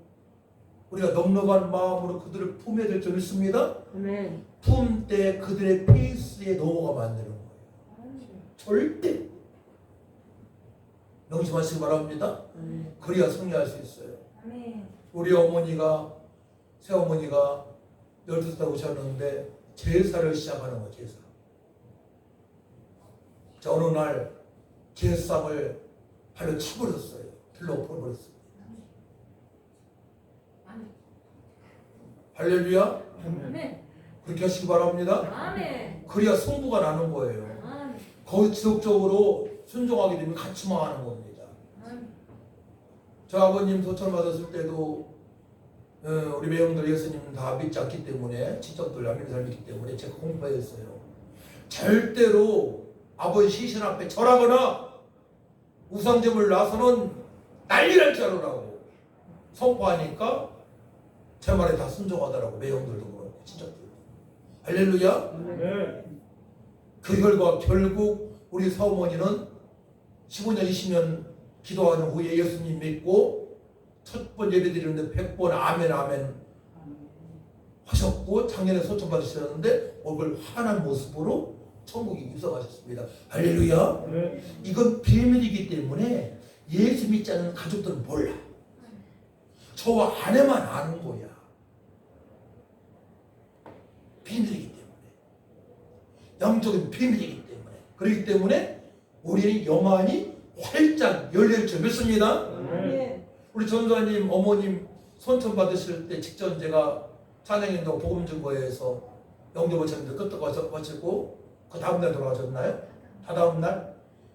[SPEAKER 2] 우리가 넉넉한 마음으로 그들을 품에 들 줄 믿습니다.
[SPEAKER 4] 아멘.
[SPEAKER 2] 품 때 그들의 페이스에 넘어가면 안 되는 거예요. 절대 명심하시기 바랍니다.
[SPEAKER 4] 아멘.
[SPEAKER 2] 그래야 승리할 수 있어요.
[SPEAKER 4] 아멘.
[SPEAKER 2] 우리 어머니가 새어머니가 12살 오셨는데 제사를 시작하는 거예요. 제사. 자, 어느 날 제사상을 발로 쳐버렸어요. 들러 엎어버렸어요. 할렐루야.
[SPEAKER 4] 아멘.
[SPEAKER 2] 그렇게 하시기 바랍니다.
[SPEAKER 4] 아멘.
[SPEAKER 2] 그래야 승부가 나는 거예요.
[SPEAKER 4] 아멘.
[SPEAKER 2] 거기 지속적으로 순종하게 되면 같이 망하는 겁니다.
[SPEAKER 4] 아멘.
[SPEAKER 2] 저 아버님 도천 받았을 때도 우리 매형들 예수님 다 믿지 않기 때문에 친척들 안 믿는 사람 있기 때문에 제가 공부했어요. 절대로 아버지 시신 앞에 절하거나 우상점을 놔서는 난리 날 줄 알으라고 선포하니까 제 말에 다 순종하더라고. 매형들도 그렇고 친척들도. 할렐루야.
[SPEAKER 3] 네.
[SPEAKER 2] 그 결과 결국 우리 사어머니는 15년 20년 기도하는 후에 예수님 믿고 첫 번 예배 드리는데 100번 아멘 아멘 하셨고 작년에 소천 받으셨는데 얼굴 환한 모습으로 천국에 입성하셨습니다. 할렐루야.
[SPEAKER 3] 네.
[SPEAKER 2] 이건 비밀이기 때문에 예수 믿지 않는 가족들은 몰라. 저 안에만 아는 거야. 비밀이기 때문에. 영적인 비밀이기 때문에. 그렇기 때문에 우리는 영안이 활짝 열릴 줄 믿습니다.
[SPEAKER 3] 아멘.
[SPEAKER 2] 우리 전도사님 어머님 선천 받으실 때 직전 제가 찬양인도 복음 증거회에서 영접을 쳤는데 끄떡 거치고 그 다음날 돌아가셨나요? 다다음날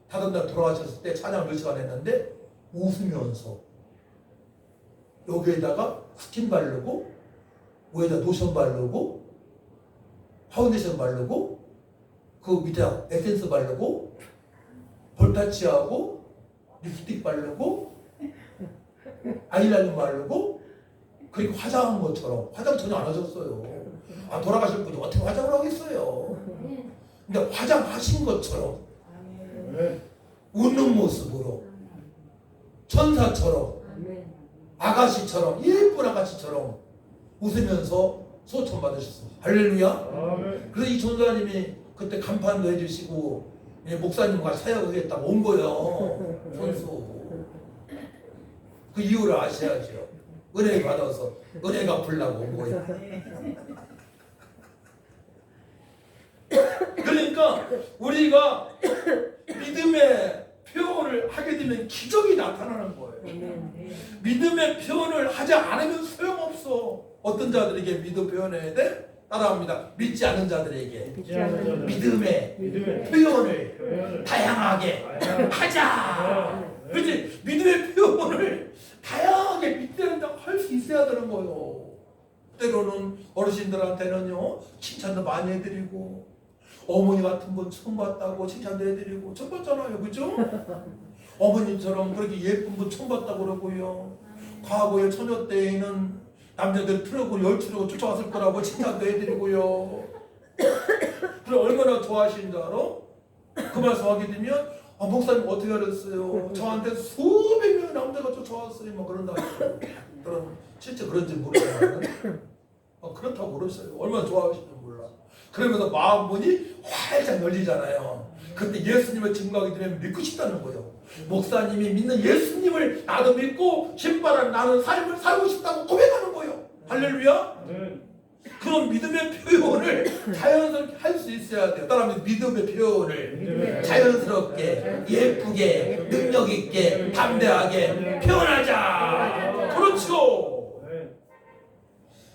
[SPEAKER 2] 돌아가셨을 때 찬양을 몇 시간 했는데 웃으면서 여기에다가 스킨 바르고 위에다 노션 바르고 파운데이션 바르고 그 밑에 에센스 바르고 볼타치하고 립스틱 바르고 아이라인 바르고 그리고 화장한 것처럼 화장 전혀 안 하셨어요. 아 돌아가실 분이 어떻게 화장을 하겠어요. 근데 화장하신 것처럼
[SPEAKER 3] 아멘.
[SPEAKER 2] 웃는 모습으로 천사처럼 아가씨처럼 예쁜 아가씨처럼 웃으면서 소천 받으셨습니다. 할렐루야.
[SPEAKER 3] 아멘.
[SPEAKER 2] 그래서 이 전도사님이 그때 간판도 해주시고 목사님과 사역하겠다고 온 거예요. 손수. 그 이유를 아셔야죠. 은혜 받아서 은혜 갚으려고 온 거예요. 그러니까 우리가 믿음의 표현을 하게 되면 기적이 나타나는 거예요. 믿음의 표현을 하지 않으면 소용없어. 어떤 자들에게 믿음 표현해야 돼? 따라합니다. 믿지 않는 자들에게
[SPEAKER 3] 믿지 않는 자는
[SPEAKER 2] 믿음의
[SPEAKER 3] 믿음의
[SPEAKER 2] 표현을
[SPEAKER 3] 표현을
[SPEAKER 2] 다양하게 하자. 그렇지? 믿음의 표현을 다양하게 믿는 자 할 수 있어야 되는 거예요. 때로는 어르신들한테는요 칭찬도 많이 해드리고 어머니 같은 분 처음 봤다고 칭찬도 해드리고 처음 봤잖아요, 그죠? 어머님처럼 그렇게 예쁜 분 처음 봤다고 그러고요. 과거에 처녀 때에는 남자들 트럭을 열추려고 쫓아왔을 거라고 칭찬도 해드리고요. 그럼 얼마나 좋아하시는 줄 알아? 그 말씀 하게 되면 목사님 어떻게 알았어요? 저한테 수백 명의 남자가 쫓아왔어요. 막 그런다. 그럼 실제 그런지 모르지만 그렇다고 그러셔요. 얼마나 좋아하시는지 몰라. 그러면서 마음문이 활짝 열리잖아요. 그때 예수님을 증거하게 되면 믿고 싶다는 거예요. 목사님이 믿는 예수님을 나도 믿고 신바람 나는 삶을 살고 싶다고 고백하는 거예요. 할렐루야.
[SPEAKER 3] 아멘.
[SPEAKER 2] 그런 믿음의 표현을 자연스럽게 할 수 있어야 돼요. 따라하면 믿음의 표현을 자연스럽게 예쁘게 능력 있게 담대하게 표현하자. 그렇죠.
[SPEAKER 3] 아멘.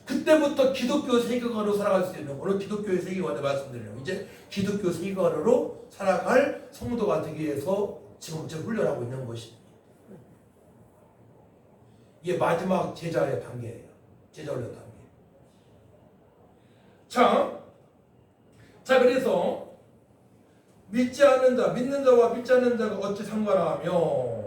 [SPEAKER 2] 그때부터 기독교 세계관으로 살아갈 수 있는 오늘 기독교의 세계관을 말씀드려요. 이제 기독교 세계관으로 살아갈 성도가 되기 위해서 지금 훈련하고 있는 것입니다. 이게 마지막 제자의 단계예요. 제자 훈련 단계. 자 그래서 믿지 않는 자, 믿는 자와 믿지 않는 자가 어찌 상관하며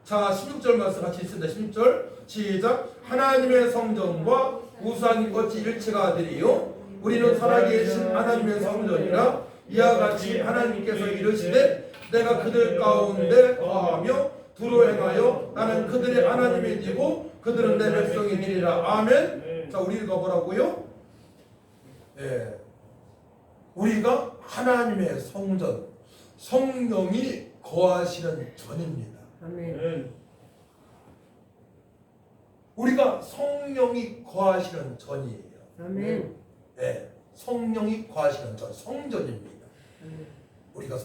[SPEAKER 2] 자 16절 말씀 같이 있습니다. 16절 시작. 하나님의 성전과 우상이 어찌 일체가 되리요? 우리는 살아계신 하나님의 성전이라 이와 같이 하나님께서 이르시되 내가 그들 가운데 거하며 두루 행하여 나는 그들의 하나님이 되고 그들은 내 백성이 되리라. 아멘. 자 우리가 뭐라고요? 예, 우리가 하나님의 성전, 성령이 거하시는 전입니다.
[SPEAKER 3] 아멘.
[SPEAKER 2] 우리가 성령이 거하시는 전이에요.
[SPEAKER 5] 아멘.
[SPEAKER 2] 예, 성령이 거하시는 전, 성전입니다. 우리가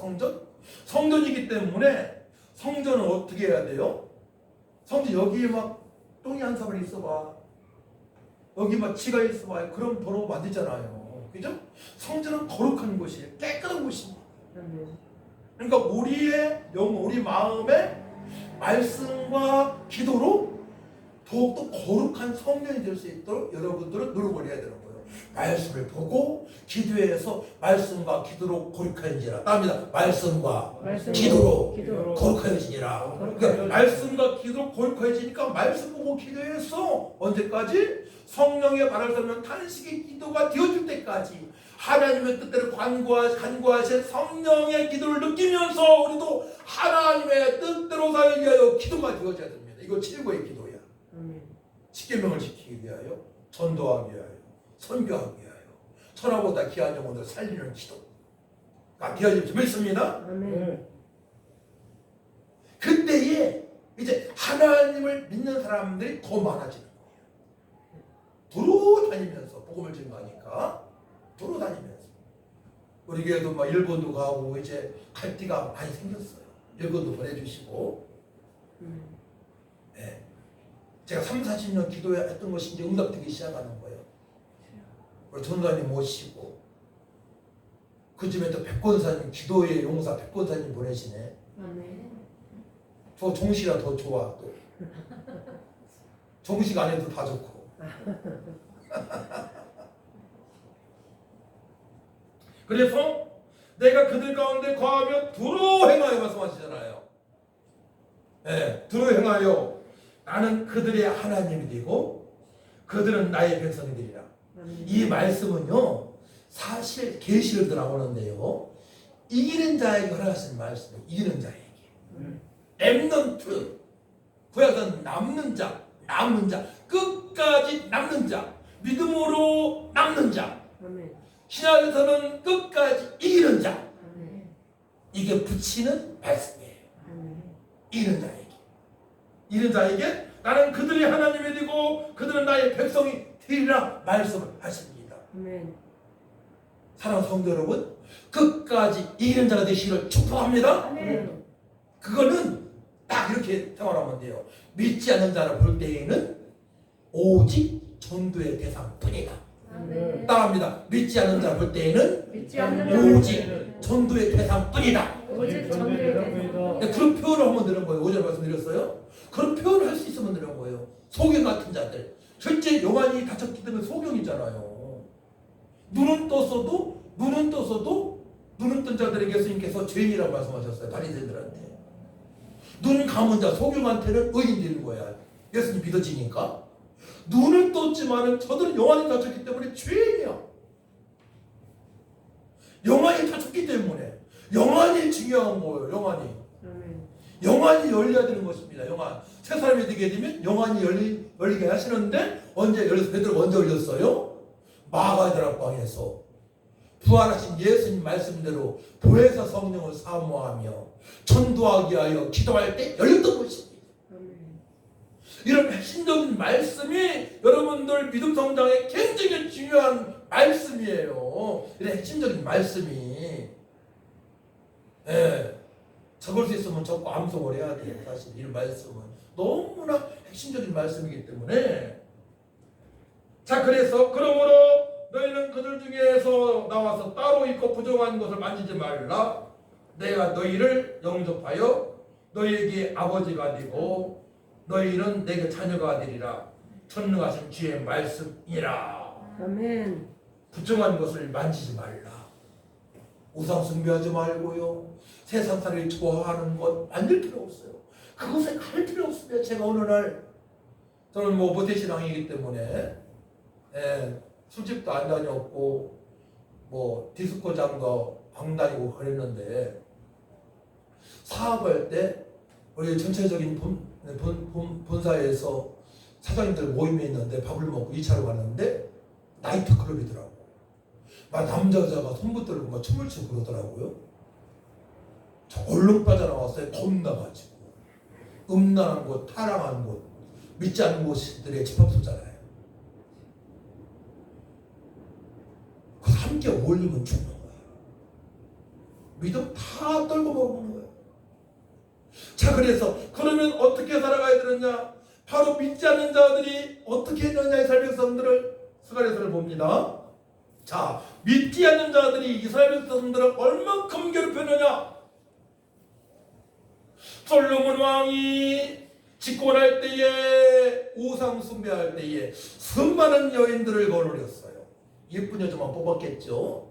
[SPEAKER 2] 성전이기 때문에 성전은 어떻게 해야 돼요? 성전 여기에 막 똥이 한 사발 있어봐. 여기 막 지가 있어봐. 그럼 더러워 만들잖아요. 그죠? 성전은 거룩한 곳이에요. 깨끗한 곳입니다. 그러니까 우리의 영혼, 우리 마음의 말씀과 기도로 더욱더 거룩한 성령이 될 수 있도록 여러분들은 노력을 해야 되는 거예요. 말씀을 보고 기도해서 말씀과 기도로 거룩해지니라. 답니다. 말씀과 기도로 거룩해지니라. 그러니까 말씀과 기도로 거룩해지니까 말씀 보고 기도해서 언제까지? 성령의 말을 들으면 탄식의 기도가 되어질 때까지 하나님의 뜻대로 간구하신 성령의 기도를 느끼면서 우리도 하나님의 뜻대로 살기 위하여 기도가 되어져야 됩니다. 이거 최고의 기도야. 십계명을 지키기 위하여, 전도하기 위하여, 선교하기 위하여, 천하보다 귀한 영혼을 살리는 기도가 되어질 줄 믿습니다.
[SPEAKER 3] 아멘.
[SPEAKER 2] 그때에 이제 하나님을 믿는 사람들이 더 많아지는 거예요. 두루 다니면서 복음을 증거하니까 두루 다니면서 우리 교회도 막 일본도 가고 이제 갈 데가 많이 생겼어요. 일본도 보내주시고 네. 제가 30-40년 기도했던 것이 이제 응답되기 시작하는 거예요. 우리 전사님 모시고 그 집에 또 백권사님 기도의 용사 백권사님 보내시네.
[SPEAKER 4] 아멘.
[SPEAKER 2] 저 종시가 더 좋아 또. 종식 안 해도 다 좋고. 그래서 내가 그들 가운데 거하며 두루 행하여 말씀하시잖아요. 네, 두루 행하여 나는 그들의 하나님이 되고 그들은 나의 백성이 되리라. 이 말씀은요 사실 계시록도 나오는데요 이기는 자에게 허락하신 말씀이에요. 이기는 자에게 렘넌트 구약은 남는 자 끝까지 남는 자 믿음으로 남는 자 신약에서는 끝까지 이기는 자 이게 붙이는 말씀이에요. 이기는 자에게 나는 그들의 하나님이 되고 그들은 나의 백성이 되리라 말씀을 하십니다. 사랑하는 성도 여러분 끝까지 이기는 자가 되시기를 축복합니다. 그거는 딱 이렇게 생각하면 돼요. 믿지 않는 자를 볼 때에는 오직 전도의 대상뿐이다. 따라합니다. 믿지 않는 자를 볼 때에는
[SPEAKER 4] 믿지 않는
[SPEAKER 2] 오직 전도의 대상뿐이다.
[SPEAKER 4] 오직 전도의
[SPEAKER 3] 대상뿐이다.
[SPEAKER 2] 그런 표현을 한번 드는 거예요. 5절 말씀드렸어요. 그런 표현을 할 수 있으면 드는 거예요. 소경 같은 자들. 실제 요한이 다쳤기 때문에 소경이잖아요. 눈은 떴어도 눈은 뜬 자들에게 예수님께서 죄인이라고 말씀하셨어요. 바리새인들한테. 눈 감은 자 소경한테는 의인 되는 거야. 예수님 믿어지니까. 눈을 떴지만은 저들은 요한이 다쳤기 때문에 죄인이야. 영안이 다쳤기 때문에. 영안이 중요한 거예요. 영안이 열려야 되는 것입니다. 영안. 새 사람이 되게 되면 영안이 열리게 하시는데 언제 열려서 베드로가 언제 열렸어요? 마가다락 방에서 부활하신 예수님 말씀대로 보혜사 성령을 사모하며 전도하기 위하여 기도할 때 열렸던 것입니다. 이런 핵심적인 말씀이 여러분들 믿음 성장에 굉장히 중요한 말씀이에요. 이런 핵심적인 말씀이 적을 수 있으면 적고 암송을 해야 돼요. 사실 이 말씀은 너무나 핵심적인 말씀이기 때문에 자 그래서 그러므로 너희는 그들 중에서 나와서 따로 있고 부정한 것을 만지지 말라. 내가 너희를 영접하여 너희에게 아버지가 되고 너희는 내게 자녀가 되리라. 전능하신 주의 말씀이라.
[SPEAKER 5] 아멘.
[SPEAKER 2] 부정한 것을 만지지 말라. 우상 숭배하지 말고요. 세상 사람이 좋아하는 것 만들 필요 없어요. 그것에 갈 필요 없습니다. 제가 어느 날 저는 모태신앙이기 때문에 술집도 안 다녔고 디스코장도 안 다니고 그랬는데 사업할 때 우리 전체적인 본사에서 사장님들 모임이 있는데 밥을 먹고 2차로 갔는데 나이트클럽이더라고요. 막 남자 여자가 손 붙들고 막 춤을 추고 그러더라고요. 저 얼른 빠져나왔어요. 겁나가지고 음란한 곳, 타락한 곳, 믿지 않는 곳들의 집합소잖아요. 그래서 함께 어울리면 죽는 거예요. 믿음 다 떨고 먹는 거예요. 자 그래서 그러면 어떻게 살아가야 되느냐? 바로 믿지 않는 자들이 어떻게 했느냐 이스라엘 백성들을 스가랴서를 봅니다. 자 믿지 않는 자들이 이스라엘 백성들을 얼만큼 괴롭혔느냐? 솔로몬 왕이 집권할 때에 우상 숭배할 때에 수많은 여인들을 거느렸어요. 예쁜 여자만 뽑았겠죠.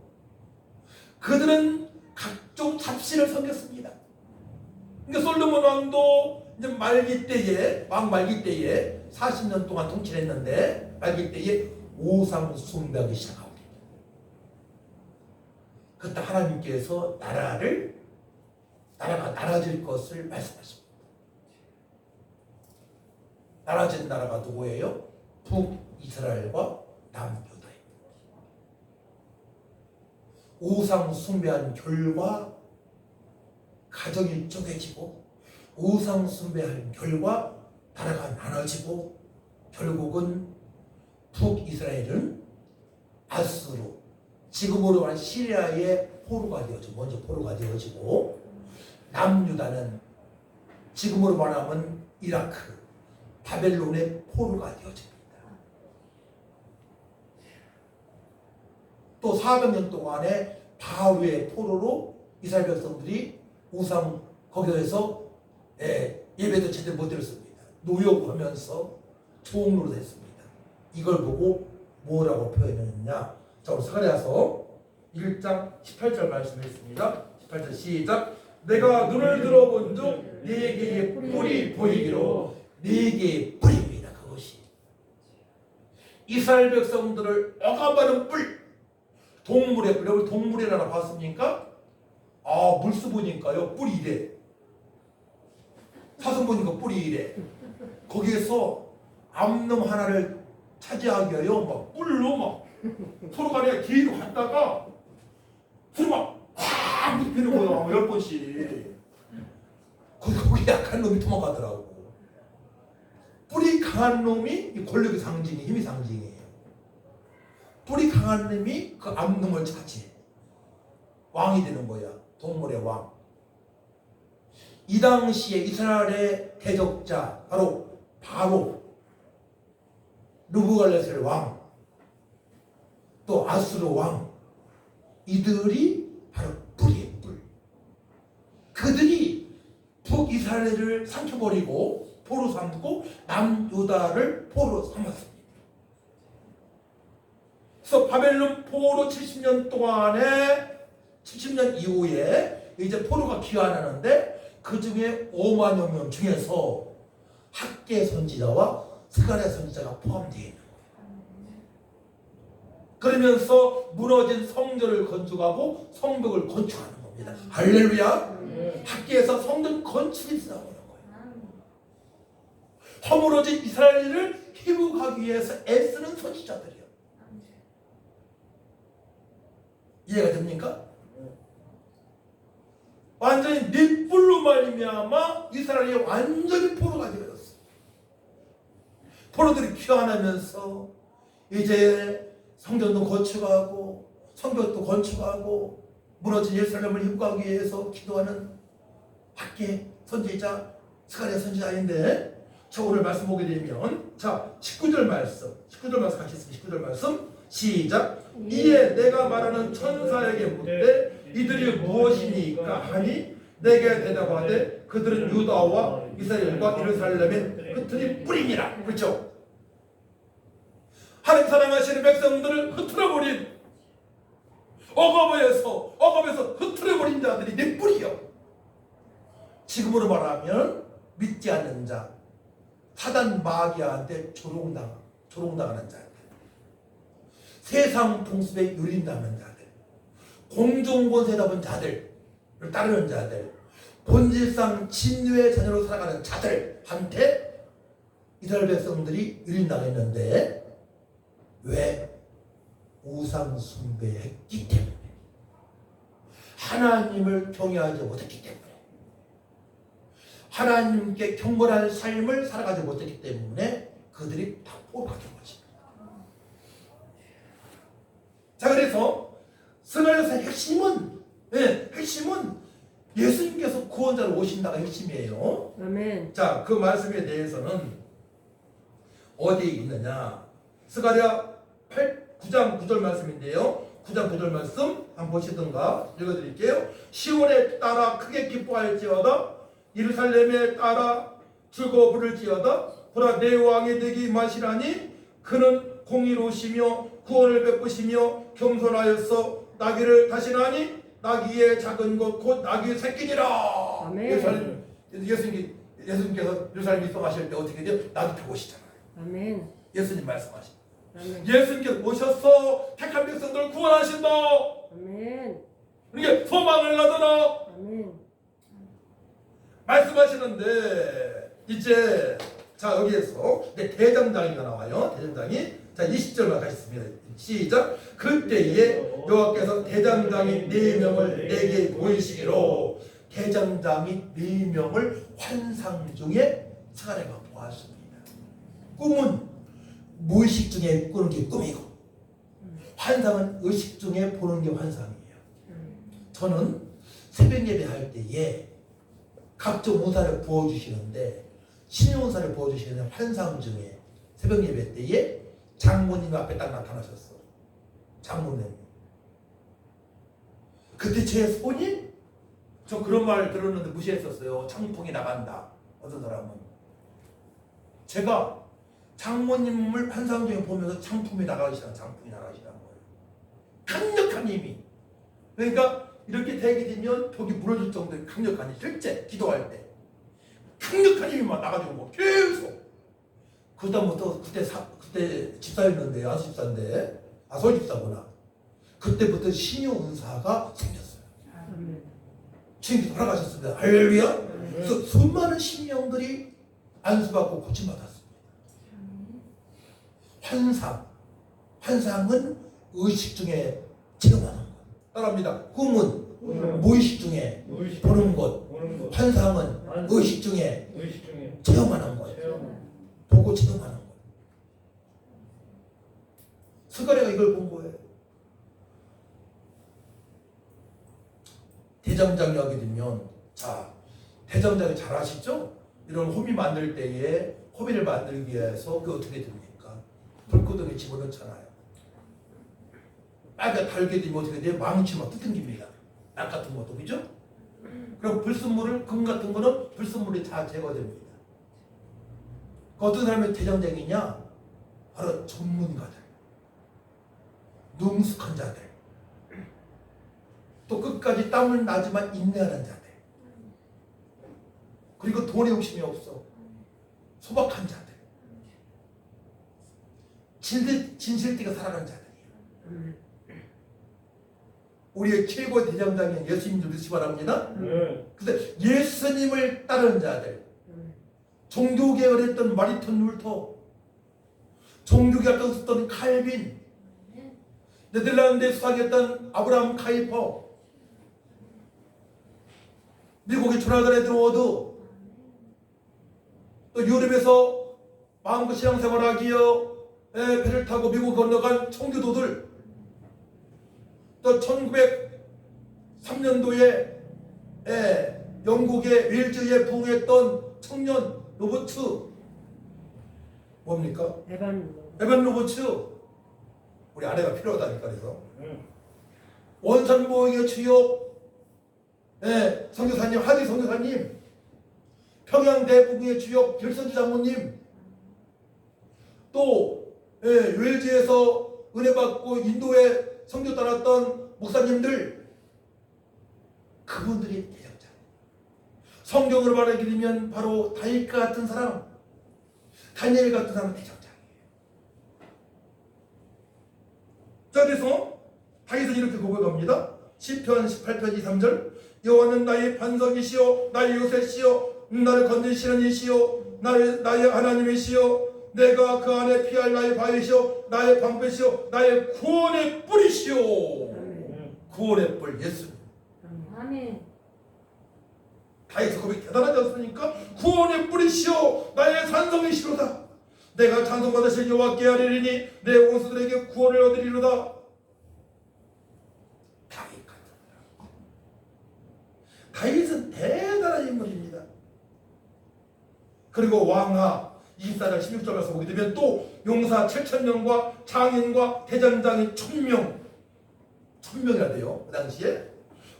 [SPEAKER 2] 그들은 각종 잡신을 섬겼습니다. 그러니까 솔로몬 왕도 이제 왕 말기 때에 40년 동안 통치를 했는데 말기 때에 우상 숭배하기 시작합니다. 그때 하나님께서 나라가 나라질 것을 말씀하십니다. 나라진 나라가 누구예요? 북이스라엘과 남유다입니다. 우상 숭배한 결과 가정이 쪼개지고 우상 숭배한 결과 나라가 나눠지고 결국은 북이스라엘은 아수르, 지금으로 말하는 시리아의 포로가 되어지고, 먼저 포로가 되어지고, 남유다는 지금으로 말하면 이라크, 바벨론의 포로가 되어집니다. 또 400년 동안에 바로의 포로로 이스라엘 백성들이 우상 거기에서 예배도 제대로 못 드렸습니다. 노역하면서 종로로 됐습니다. 이걸 보고 뭐라고 표현했느냐? 자, 우리 스가랴서 1장 18절 말씀했습니다. 18절 시작. 내가 눈을 들어본 즉 네개의 뿔이 보이기로, 네개의 뿔입니다. 그것이 이스라엘 백성들을 억압하는 뿔, 동물의 뿔. 여러분 동물이라나 봤습니까? 아, 물수 보니까요 뿔이 이래, 사슴 보니까 뿔이 이래. 거기에서 암놈 하나를 차지하기 위하여 막 뿔로 막 서로 간에 뒤로 갔다가 서로 막확 눕히는 거예요. 10번씩. 거기 약한 놈이 도망가더라고. 뿔이 강한 놈이 이 권력의 상징이, 힘의 상징이에요. 뿔이 강한 놈이 그 암놈을 차지해. 왕이 되는 거야. 동물의 왕. 이 당시에 이스라엘의 대적자 바로 느부갈네살 왕, 또 아수르 왕, 이들이 바로 뿔이에요. 뿔. 그들이 북이스라엘을 삼켜버리고 포로 삼고 남유다를 포로 삼았습니다. 그래서 바벨론 포로 70년 동안에 70년 이후에 이제 포로가 귀환하는데 그 중에 5만여 명 중에서 학계 선지자와 스가랴 선지자가 포함되어 있는 거예요. 그러면서 무너진 성전을 건축하고 성벽을 건축하는 겁니다. 할렐루야. 학계에서 성전 건축이 나오는 거예요. 허물어진 이스라엘을 회복하기 위해서 애쓰는 선지자들이요. 이해가 됩니까? 완전히 밑불로 말미암아 이스라엘이 완전히 포로가 되어졌어. 포로들이 귀환하면서 이제 성전도 건축하고 성벽도 건축하고 무너진 예루살렘을 회복하기 위해서 기도하는 학계 선지자 스가랴 선지자인데, 저 오늘 말씀 보게 되면 자 19절 말씀 같이 있습니다. 19절 말씀 시작. 이에 내가 말하는 천사에게 묻되 이들이 무엇이니까 하니 내게 대답하되 그들은 유다와 이스라엘과 예루살렘의 흩어진 뿌리니라. 그렇죠? 하나님 사랑하시는 백성들을 흩어버린, 억압에서 흩어버린 자들이 내 뿌리요. 지금으로 말하면 믿지 않는 자, 사단 마귀한테 조롱당하는 자들, 세상 풍습에 유린당하는 자들, 공중권세 잡은 자들을 따르는 자들, 본질상 진노의 자녀로 살아가는 자들한테 이스라엘 백성들이 유린당했는데, 왜? 우상 숭배했기 때문에, 하나님을 경외하지 못했기 때문에, 하나님께 경건한 삶을 살아가지 못했기 때문에 그들이 다 포로가 된 것입니다. 자, 그래서 스가랴서의 핵심은 예수님께서 구원자로 오신다가 핵심이에요.
[SPEAKER 4] 아멘.
[SPEAKER 2] 자, 그 말씀에 대해서는 어디에 있느냐? 스가랴 9장 9절 말씀인데요. 9장 9절 말씀 한번 보시든가 읽어드릴게요. 시온에 따라 크게 기뻐할지어다, 예루살렘에 따라 즐거워 부를지어다. 보라, 내 왕이 되기 임하시라니 그는 공의로우시며 구원을 베푸시며 겸손하여서 나귀를 타시나니 나귀의 작은 것 곧 나귀의 새끼니라.
[SPEAKER 4] 아멘.
[SPEAKER 2] 예수님께서 예루살렘 입성하실 때 어떻게 돼요? 나귀 타고 오시잖아요.
[SPEAKER 4] 아멘.
[SPEAKER 2] 예수님 말씀하십니다.
[SPEAKER 4] 아멘.
[SPEAKER 2] 예수님께서 오셔서 택한 백성들을 구원하신다.
[SPEAKER 4] 아멘.
[SPEAKER 2] 그러니까 소망을 나더라
[SPEAKER 4] 아멘.
[SPEAKER 2] 말씀하시는데, 이제 자 여기에서 대장장이가 나와요. 대장장이. 자 20절만 가겠습니다. 시작. 그때에 여호와께서 대장장이 4명을 내게 보이시기로, 대장장이 4명을 환상 중에 스가랴가 보았습니다. 꿈은 무의식 중에 꾸는 게 꿈이고 환상은 의식 중에 보는 게 환상이에요. 저는 새벽 예배할 때에 각종 운사를 부어주시는데 신용운사를 부어주시는 환상 중에 새벽 예배 때에 장모님 앞에 딱 나타나셨어. 장모님. 그때 제 손이 저 그런 말 들었는데 무시했었어요. 창풍이 나간다. 어떤 사람은. 제가 장모님을 환상 중에 보면서 장풍이 나가시라는 거예요. 강력한 힘이. 그러니까 이렇게 되게 되면 벽이 무너질 정도의 강력한 힘. 실제 기도할 때 강력한 힘이 막 나가지고 뭐 계속. 그다음부터 그때 집사였는데 아수집사인데 아솔집사구나. 그때부터 신용운사가 생겼어요. 주님께서 돌아가셨습니다. 할렐루야. 그래서 수많은 신령들이 안수받고 고침받았습니다. 환상은 의식 중에 체험하는 것. 따라합니다. 꿈은 무의식 중에 보는 것. 환상은 의식 중에 체험하는 것. 보고 체험하는 것. 스가랴가 이걸 본 거예요. 대장장이 하게 되면, 자, 대장장이 잘 아시죠? 이런 호미 만들 때에 호미를 만들기 위해서 그 어떻게 됩니까? 불구덩이에 집어넣잖아요. 빨간 달게 되면 어떻게 돼요? 망치 막 뜯깁니다. 낙 같은 것도, 그죠? 그럼 불순물을, 금 같은 거는 불순물이 다 제거됩니다. 그 어떤 사람이 대장장이냐? 바로 전문가들, 능숙한 자들, 또 끝까지 땀을 나지만 인내하는 자들, 그리고 돈에 욕심이 없어 소박한 자들, 진실되게 살아가는 자들이에요. 우리의 최고의 대장장인 예수님 좀 믿으시 바랍니다. 근데 예수님을 따르는 자들, 종교개혁을 했던 마리톤 룰터, 종교개혁을 썼던 칼빈, 네덜란드에 수학했던 아브라함 카이퍼, 미국의 조나단 에드워드, 또 유럽에서 마음껏 신앙생활하기에 배를 타고 미국 건너간 청교도들, 또 1903년도에 영국의 윌즈에 부흥했던 청년 로버츠, 뭡니까? 에반 로버츠. 우리 아내가 필요하다니까. 그래서 원산보행의 주역 선교사님, 하디 선교사님, 평양대부흥의 주역 결선주 장모님, 또 웰즈에서 은혜 받고 인도에 선교 따랐던 목사님들, 그분들이 대장장. 성경을 말하게 되면 바로 다윗과 같은 사람, 다니엘 같은 사람 대장장이에요. 자, 그래서 다윗은 이렇게 고백합니다. 시편 18편 2, 3절. 여호와는 나의 반석이시요 나의 요새시요 나를 건지시는 이시요 나의 하나님이시요 내가 그 안에 피할 나의 바위시요 나의 방패시요 나의 구원의 뿔이시요. 구원의 뿔 예수님.
[SPEAKER 4] 아멘.
[SPEAKER 2] 다윗의 고백이 대단하지 않습니까? 구원의 뿔이시요 나의 산성이시로다. 내가 찬송받으실 여호와께 하리니 내 원수들에게 구원을 얻으리로다. 다윗은 대단한 인물입니다. 그리고 왕하 24장 16절 말씀 보게 되면 또 용사 7,000명과 장인과 대장장이 1,000명이나 돼요. 그 당시에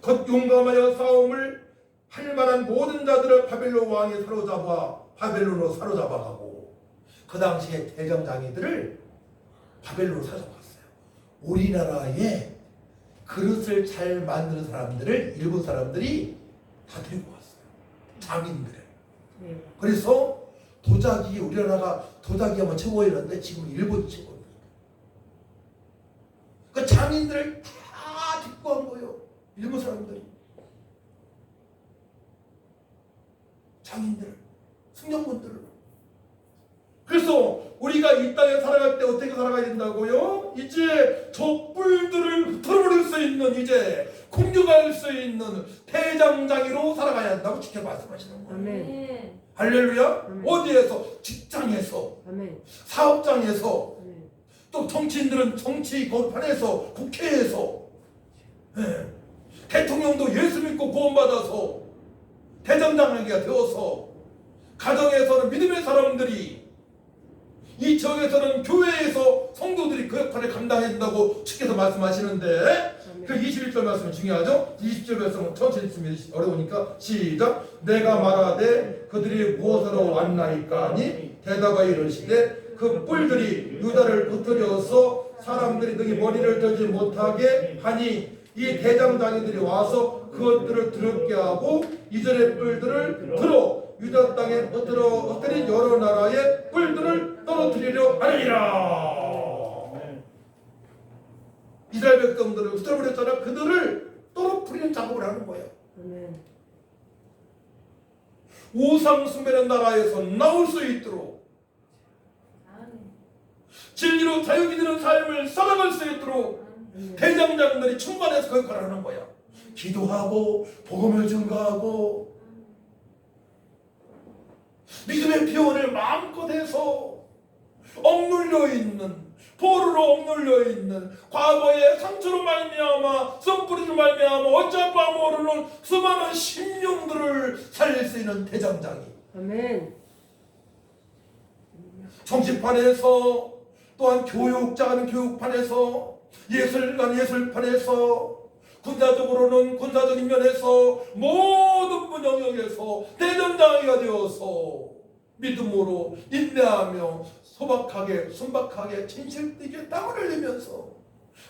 [SPEAKER 2] 곧 용감하여 싸움을 할 만한 모든 자들을 바벨론 왕이 바벨론으로 사로잡아가고, 그 당시에 대장장이들을 바벨론으로 사로잡았어요. 우리나라에 그릇을 잘 만드는 사람들을 일본 사람들이 다 데리고 왔어요. 장인들을. 그래서 도자기, 우리나라가 도자기 하면 최고였는데 지금 일본이 최고입니다. 그 장인들을 다 데리고 온 거예요. 일본 사람들이. 장인들, 승려분들을. 그래서 우리가 이 땅에 살아갈 때 어떻게 살아가야 된다고요? 이제 저 뿔들을 털어버릴 수 있는 이제 공격할 감당할 수 있는 대장장이로 살아가야 한다고 주께 말씀하시는 거예요.
[SPEAKER 4] 아멘.
[SPEAKER 2] 할렐루야. 어디에서? 직장에서,
[SPEAKER 4] 아멘.
[SPEAKER 2] 사업장에서,
[SPEAKER 4] 아멘.
[SPEAKER 2] 또 정치인들은 정치 거판에서, 국회에서, 예. 대통령도 예수 믿고 구원받아서 대장장이가 되어서, 가정에서는 믿음의 사람들이, 이 지역에서는 교회에서 성도들이 그 역할을 감당해야 된다고 주께서 말씀하시는데, 그 21절 말씀이 중요하죠. 20절 말씀은 천천히 읽으면 어려우니까 시작. 내가 말하되 그들이 무엇으로 왔나이까 하니 대답하여 이르시되 그 뿔들이 유다를 붙들여서 사람들이 능히 머리를 들지 못하게 하니 이 대장장이들이 와서 그것들을 더럽게 하고 이전의 뿔들을 들어 유다 땅에 흩어진 여러 나라의 뿔들을 떨어뜨리려 하느니라. 이스라엘 백성들을 흩어버렸잖아. 그들을 떨어뜨리는 작업을 하는 거예요.
[SPEAKER 4] 아멘.
[SPEAKER 2] 우상 숭배는 나라에서 나올 수 있도록, 진리로 자유이 되는 삶을 살아갈 수 있도록 대장장들이 충만해서 그 역할을 하는 거야. 기도하고 복음을 증거하고 믿음의 표현을 마음껏 해서 억눌려 있는, 포로로 억눌려 있는, 과거의 상처로 말미암아 썸뿌리로 말미암아 어쩌바 모르는 수많은 심령들을 살릴 수 있는 대장장이.
[SPEAKER 4] 아멘.
[SPEAKER 2] 정치판에서, 또한 교육자는 교육판에서, 예술가는 예술판에서, 군사적으로는 군사적인 면에서, 모든 분영역에서 대장장이가 되어서 믿음으로 인내하며 소박하게 순박하게 진실되게 땀을 흘리면서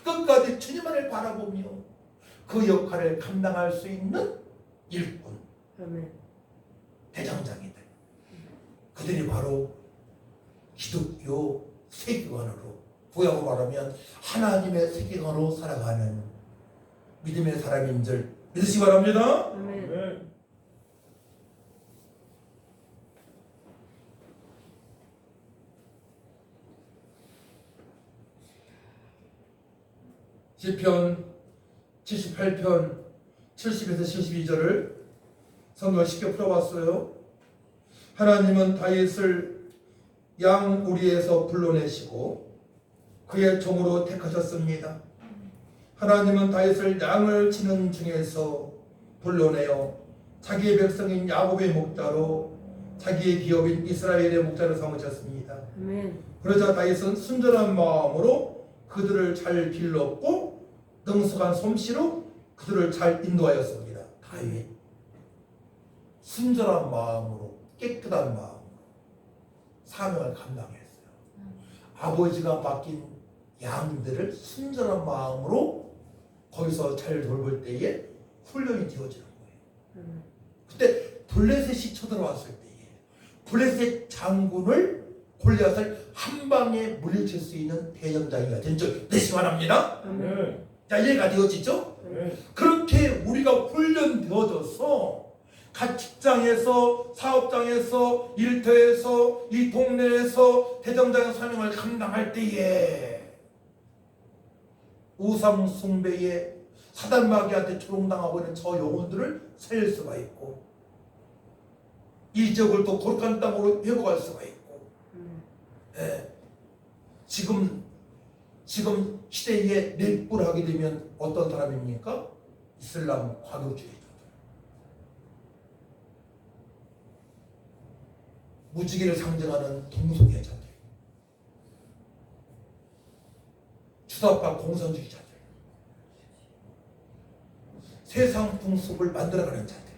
[SPEAKER 2] 끝까지 주님만을 바라보며 그 역할을 감당할 수 있는 일꾼,
[SPEAKER 4] 아멘.
[SPEAKER 2] 대장장이들, 그들이 바로 기독교 세계관으로, 부여하고 말하면 하나님의 세계관으로 살아가는 믿음의 사람인 줄 믿으시기 바랍니다.
[SPEAKER 4] 아멘.
[SPEAKER 2] 시편 78편 70에서 72절을 성경을 쉽게 풀어봤어요. 하나님은 다윗을 양우리에서 불러내시고 그의 종으로 택하셨습니다. 하나님은 다윗을 양을 치는 중에서 불러내어 자기의 백성인 야곱의 목자로, 자기의 기업인 이스라엘의 목자로 삼으셨습니다.
[SPEAKER 4] 아멘.
[SPEAKER 2] 그러자 다윗은 순전한 마음으로 그들을 잘 길렀고 능숙한 솜씨로 그들을 잘 인도하였습니다. 다윗 순전한 마음으로, 깨끗한 마음으로 사명을 감당했어요. 아버지가 맡긴 양들을 순전한 마음으로 거기서 잘 돌볼 때에 훈련이 되어지는 거예요. 그때 블레셋이 쳐들어왔을 때에 블레셋 장군을, 골리앗을 한 방에 물리칠 수 있는 대장장이가 된 줄 믿으시기 바랍니다.
[SPEAKER 4] 아멘.
[SPEAKER 2] 자, 이해가 되어지죠? 그렇게 우리가 훈련되어져서 각 직장에서, 사업장에서, 일터에서, 이 동네에서 대장장의 사명을 감당할 때에 우상 숭배에 사단마귀한테 조롱당하고 있는 저 영혼들을 살릴 수가 있고, 이 지역을 또 거룩한 땅으로 회복할 수가 있고, 예. 지금 시대에 넷불하게 되면 어떤 사람입니까? 이슬람 관우주의자들, 무지개를 상징하는 동성애자들, 주사파 공산주의자들, 세상 풍습을 만들어가는 자들,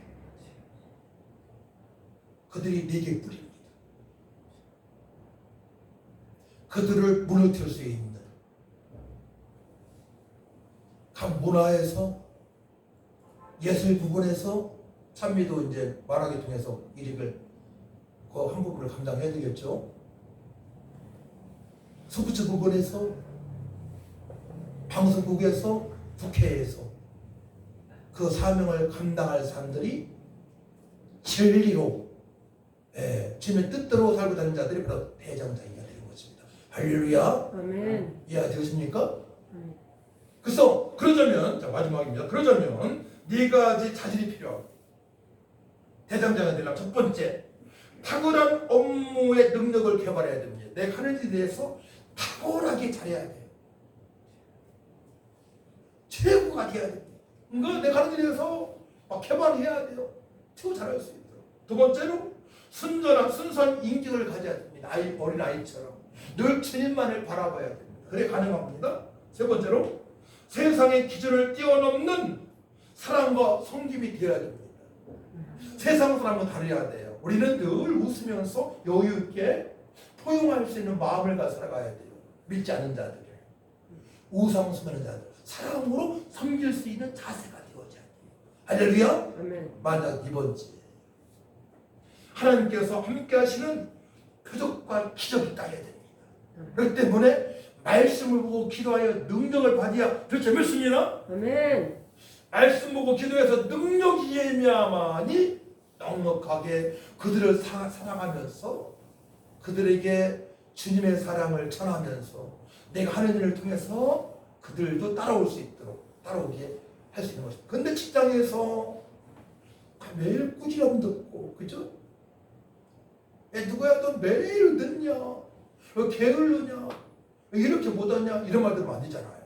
[SPEAKER 2] 그들이 네개 뿔입니다. 그들을 무너뜨릴 수 있는 각 문화에서, 예술 부분에서, 찬미도 이제 말하기 통해서 일익을 그 한 부분을 감당해야 되겠죠. 스포츠 부분에서, 방송국에서, 국회에서 그 사명을 감당할 사람들이 진리로, 주님의 뜻대로 살고 다니는 자들이 바로 대장장이가 되는 것입니다. 할렐루야.
[SPEAKER 4] 아멘.
[SPEAKER 2] 이해되십니까?
[SPEAKER 4] 아멘.
[SPEAKER 2] 그래서 그러자면, 자 마지막입니다. 그러자면 네 가지 자질이 필요하고, 대장장이 되려면 첫 번째, 탁월한 업무의 능력을 개발해야 됩니다. 내가 하는 일에 대해서 탁월하게 잘해야 돼요. 최고가 돼야 됩니다. 그러니까 내가 하는 일에 대해서 막 개발해야 돼요. 최고 잘할 수 있도록. 두 번째로, 순수한 인격을 가져야 됩니다. 어린 아이처럼 늘 주님만을 바라봐야 됩니다. 그래 가능합니다. 세 번째로, 세상의 기준을 뛰어넘는 사랑과 섬김이 되어야 됩니다. 세상 사람과 다르야 돼요. 우리는 늘 웃으면서 여유 있게 포용할 수 있는 마음을 가져 살아가야 돼요. 믿지 않는 자들, 우상숭배하는 자들, 사랑으로 섬길 수 있는 자세가 되어져야 돼요. 할렐루야.
[SPEAKER 4] 아멘.
[SPEAKER 2] 만약 이 번째, 하나님께서 함께 하시는 표적과 기적이 따야 됩니다. 그렇기 때문에 말씀을 보고 기도하여 능력을 받아야 더 재밌습니다.
[SPEAKER 4] 아멘.
[SPEAKER 2] 말씀 보고 기도해서 능력이 예미야만이 넉넉하게 그들을 사랑하면서 그들에게 주님의 사랑을 전하면서 내가 하는 일을 통해서 그들도 따라올 수 있도록 따라오게 할 수 있는 것입니다. 근데 직장에서 매일 꾸지람 듣고, 그죠? 누구야 너 매일 늦냐? 왜 게을르냐? 왜 이렇게 못하냐? 이런 말들 많이 하잖아요.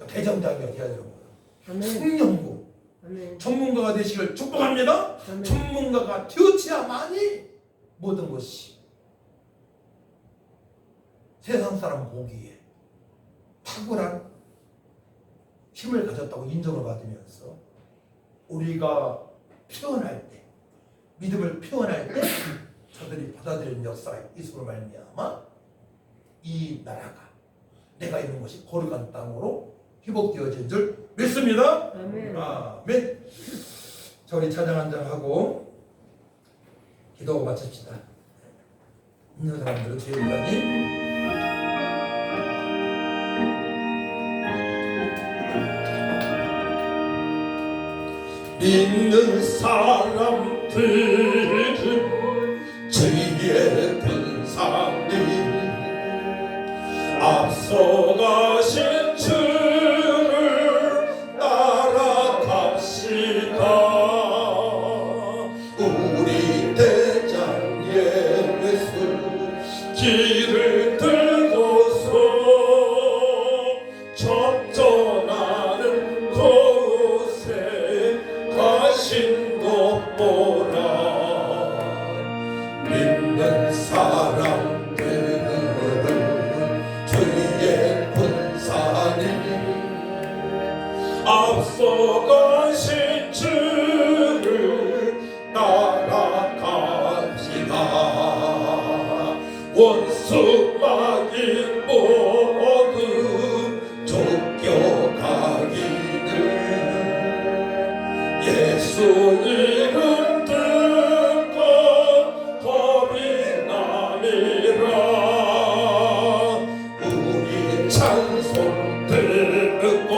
[SPEAKER 2] 대장장이가 돼야 되는 거예요.
[SPEAKER 4] 아멘.
[SPEAKER 2] 숙련고
[SPEAKER 4] 아멘.
[SPEAKER 2] 전문가가 되시길 축복합니다.
[SPEAKER 4] 아멘.
[SPEAKER 2] 전문가가 되어야만이 모든 것이 세상 사람 보기에 탁월한 힘을 가졌다고 인정을 받으면서 우리가 표현할 때, 믿음을 표현할 때 저들이 받아들이는 역사가 있음으로 말미암아 이 나라가, 내가 있는 것이 거룩한 땅으로 회복되어진 줄 믿습니다.
[SPEAKER 4] 아멘.
[SPEAKER 2] 아멘. 자, 우리 찬양 한잔 하고 기도하고 마칩시다. 있는 사람들은 제일관이
[SPEAKER 1] 믿는 사람들은 주의 분상을 앞서가신 주를 따라갑시다. 우리 대장 예수 길을 들고서 접전하는 곳에 가신 것 보라. 믿는 사람들은 주의 분산이 앞서가신 주를 따라갑시다. 원수 마귀 모두 쫓겨가기를 예수 이름 듣고 겁이 나니라. 우리 찬송 듣고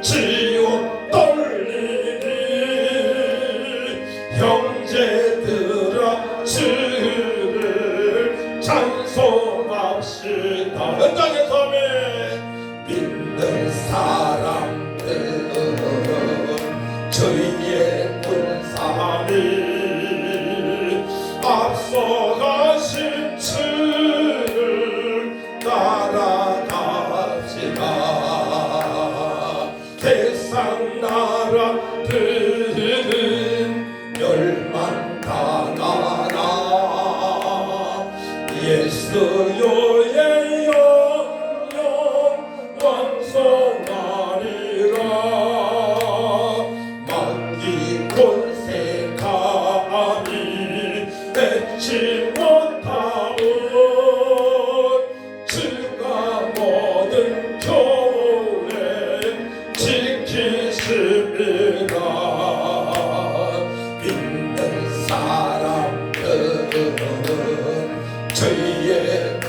[SPEAKER 1] 지옥 떨리니 형제들아 주를 찬송합시다. 현장에서 믿는 사람들 저희의 분삼이 앞서가신 주를 따라갑시다. 세상 나라들은 멸망당하나 예수의 영영 완성하리라. 권세 감히 맺지 못하온 주가 모든 교회 지키십니다. 믿는 사람들은 저희의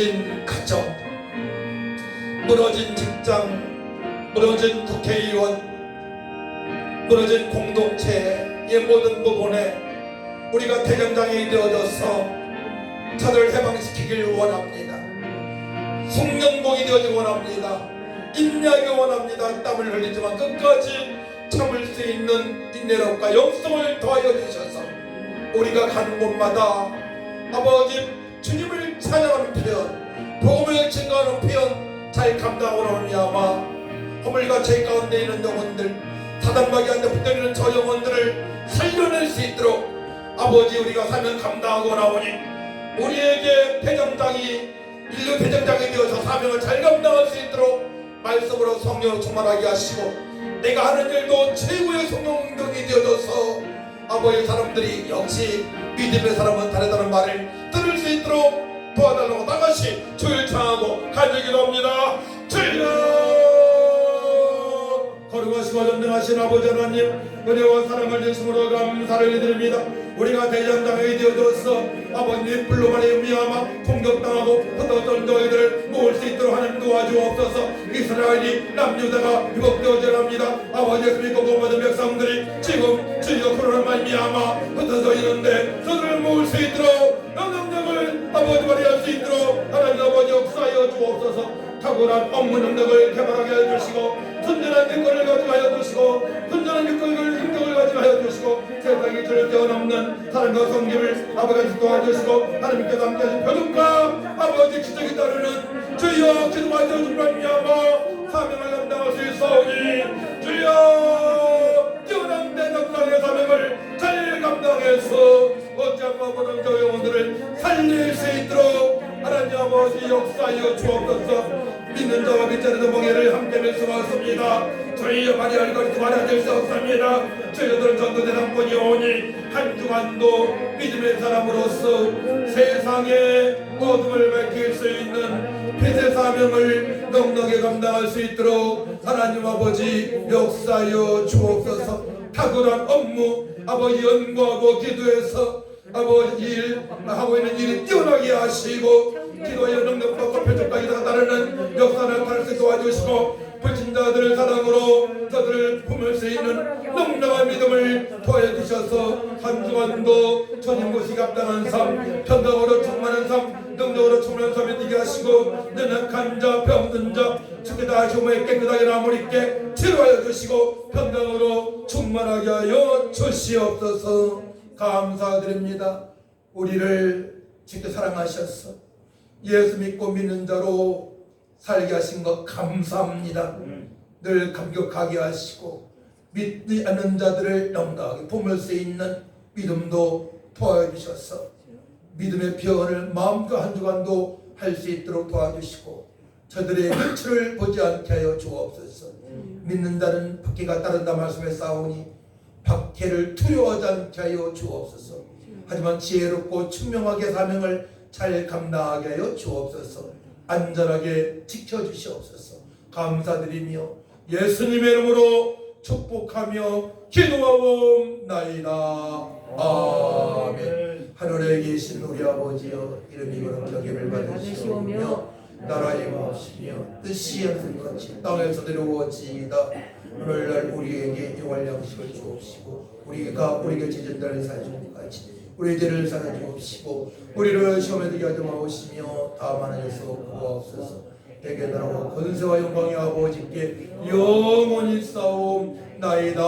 [SPEAKER 2] 무너진 가정, 무너진 직장, 무너진 국회의원, 무너진 공동체의 모든 부분에 우리가 대장장이 되어져서 저들을 해방시키길 원합니다. 숙련복이 되어지기 원합니다. 인내하기 원합니다. 땀을 흘리지만 끝까지 참을 수 있는 인내력과 영성을 더하여 주셔서 우리가 가는 곳마다 아버지 주님을 찬양하는 표현, 복음을 증거하는 표현 잘 감당하고 말미암아 허물과 죄 가운데 있는 영혼들, 사단마귀한테 붙들리는 저 영혼들을 살려낼 수 있도록 아버지 우리가 사명 감당하고 나오니 우리에게 대장장이 인류 대장장이 되어서 사명을 잘 감당할 수 있도록 말씀으로 성령으로 충만하게 하시고 내가 하는 일도 최고의 성령병이 되어져서 아버지 사람들이 역시 믿음의 사람은 다르다는 말을 들을 수 있도록 도와달라고 다같이 주를 찬양하고 간절히 합니다. 주여 거룩하시고 전능하신 아버지 하나님, 은혜와 사랑을 주심으로 감사를 드립니다. 우리가 대장장이 되어져서 아버님 불로만 의미하마 공격당하고 흩어졌던 저희들을 모을 수 있도록 하나님 도와주옵소서. 이스라엘이 남유다가 유복되어져야 합니다. 아버지 예수 믿고 구원받은 백성들이 지금 주여 코로나 말미암아 흩어져 있는데 저들을 모을 수 있도록 영능력을 아버지 발휘할 수 있도록 하나님 아버지 역사하여 주옵소서. 탁월한 업무 능력을 개발하게 해주시고 순전한 육권을 가지고 하여 주시고 순전한 육권을 능력을 가지고 하여 주시고 세상이 저를 뛰어넘는 사랑과 성김을 아버지께서 도와주시고 하나님께서 함께하신 표준과 아버지 기적이 따르는 주여 기도하여 주신 말미암아 사명을 감당할 수 있사오니 주여 뛰어난 대장장의 사명을 잘 감당해서 어찌하면 모든 저 영혼들을 살릴 수 있도록 하나님 아버지 역사하여 주옵소서. 믿는 자와 믿지 않는 멍에를 함께 뵐 수가 없습니다. 저희여 마리아를 가리켜 말아들 수 없습니다. 저희들은 전도된 한 분이 오니 한 주간도 믿음의 사람으로서 세상의 어둠을 밝힐 수 있는 빛의 사명을 넉넉히 감당할 수 있도록 하나님 아버지 역사하여 주옵소서. 탁월한 업무 아버지 연구하고 기도해서 아버지 일 하고 있는 일이 뛰어나게 하시고 기도의 능력과 표적까지 다 따르는 역사를 나타낼 수 도와주시고 불신자들을 사랑으로 저들을 품을 수 있는 넉넉한 믿음을 도와해 주셔서 한 주간도 주님 모시기 합당한 삶, 평강으로 충만한 삶, 능력으로 충만한 삶이 되게 하시고 연약한 자, 병든 자 죽게 다 하시고 깨끗하게 남을 있게 치료하여 주시고 평강으로 충만하게 하여 주시옵소서. 감사드립니다. 우리를 직접 사랑하셔서 예수 믿고 믿는 자로 살게 하신 것 감사합니다. 늘 감격하게 하시고 믿지 않는 자들을 넉넉하게 품을 수 있는 믿음도 도와주셔서 믿음의 표현을 마음과 한 주간도 할 수 있도록 도와주시고 저들의 눈치를 보지 않게 하여 주옵소서. 믿는 자는 박해가 따른다 말씀에 싸우니 박해를 두려워하지 않게 하여 주옵소서. 하지만 지혜롭고 총명하게 사명을 잘 감당하게 하여 주옵소서. 안전하게 지켜주시옵소서. 감사드리며 예수님의 이름으로 축복하며 기도하옵나이다. 아멘. 하늘에 계신 우리 아버지여, 이름이 거룩하기를 받으시오며 나라의 무엇이며 뜻이 하늘같이 땅에서 이루어지이다. 오늘날 우리에게 영원한 양식을 주옵시고 우리가 우리에게 지은 자를 사해주는 같이 우리 죄를 사해 주옵시고 우리를 시험에 들게 하지 마옵시며 다만 하여서 구하옵소서. 대개 나라와 권세와 영광이 아버지께 영원히 싸움나이다.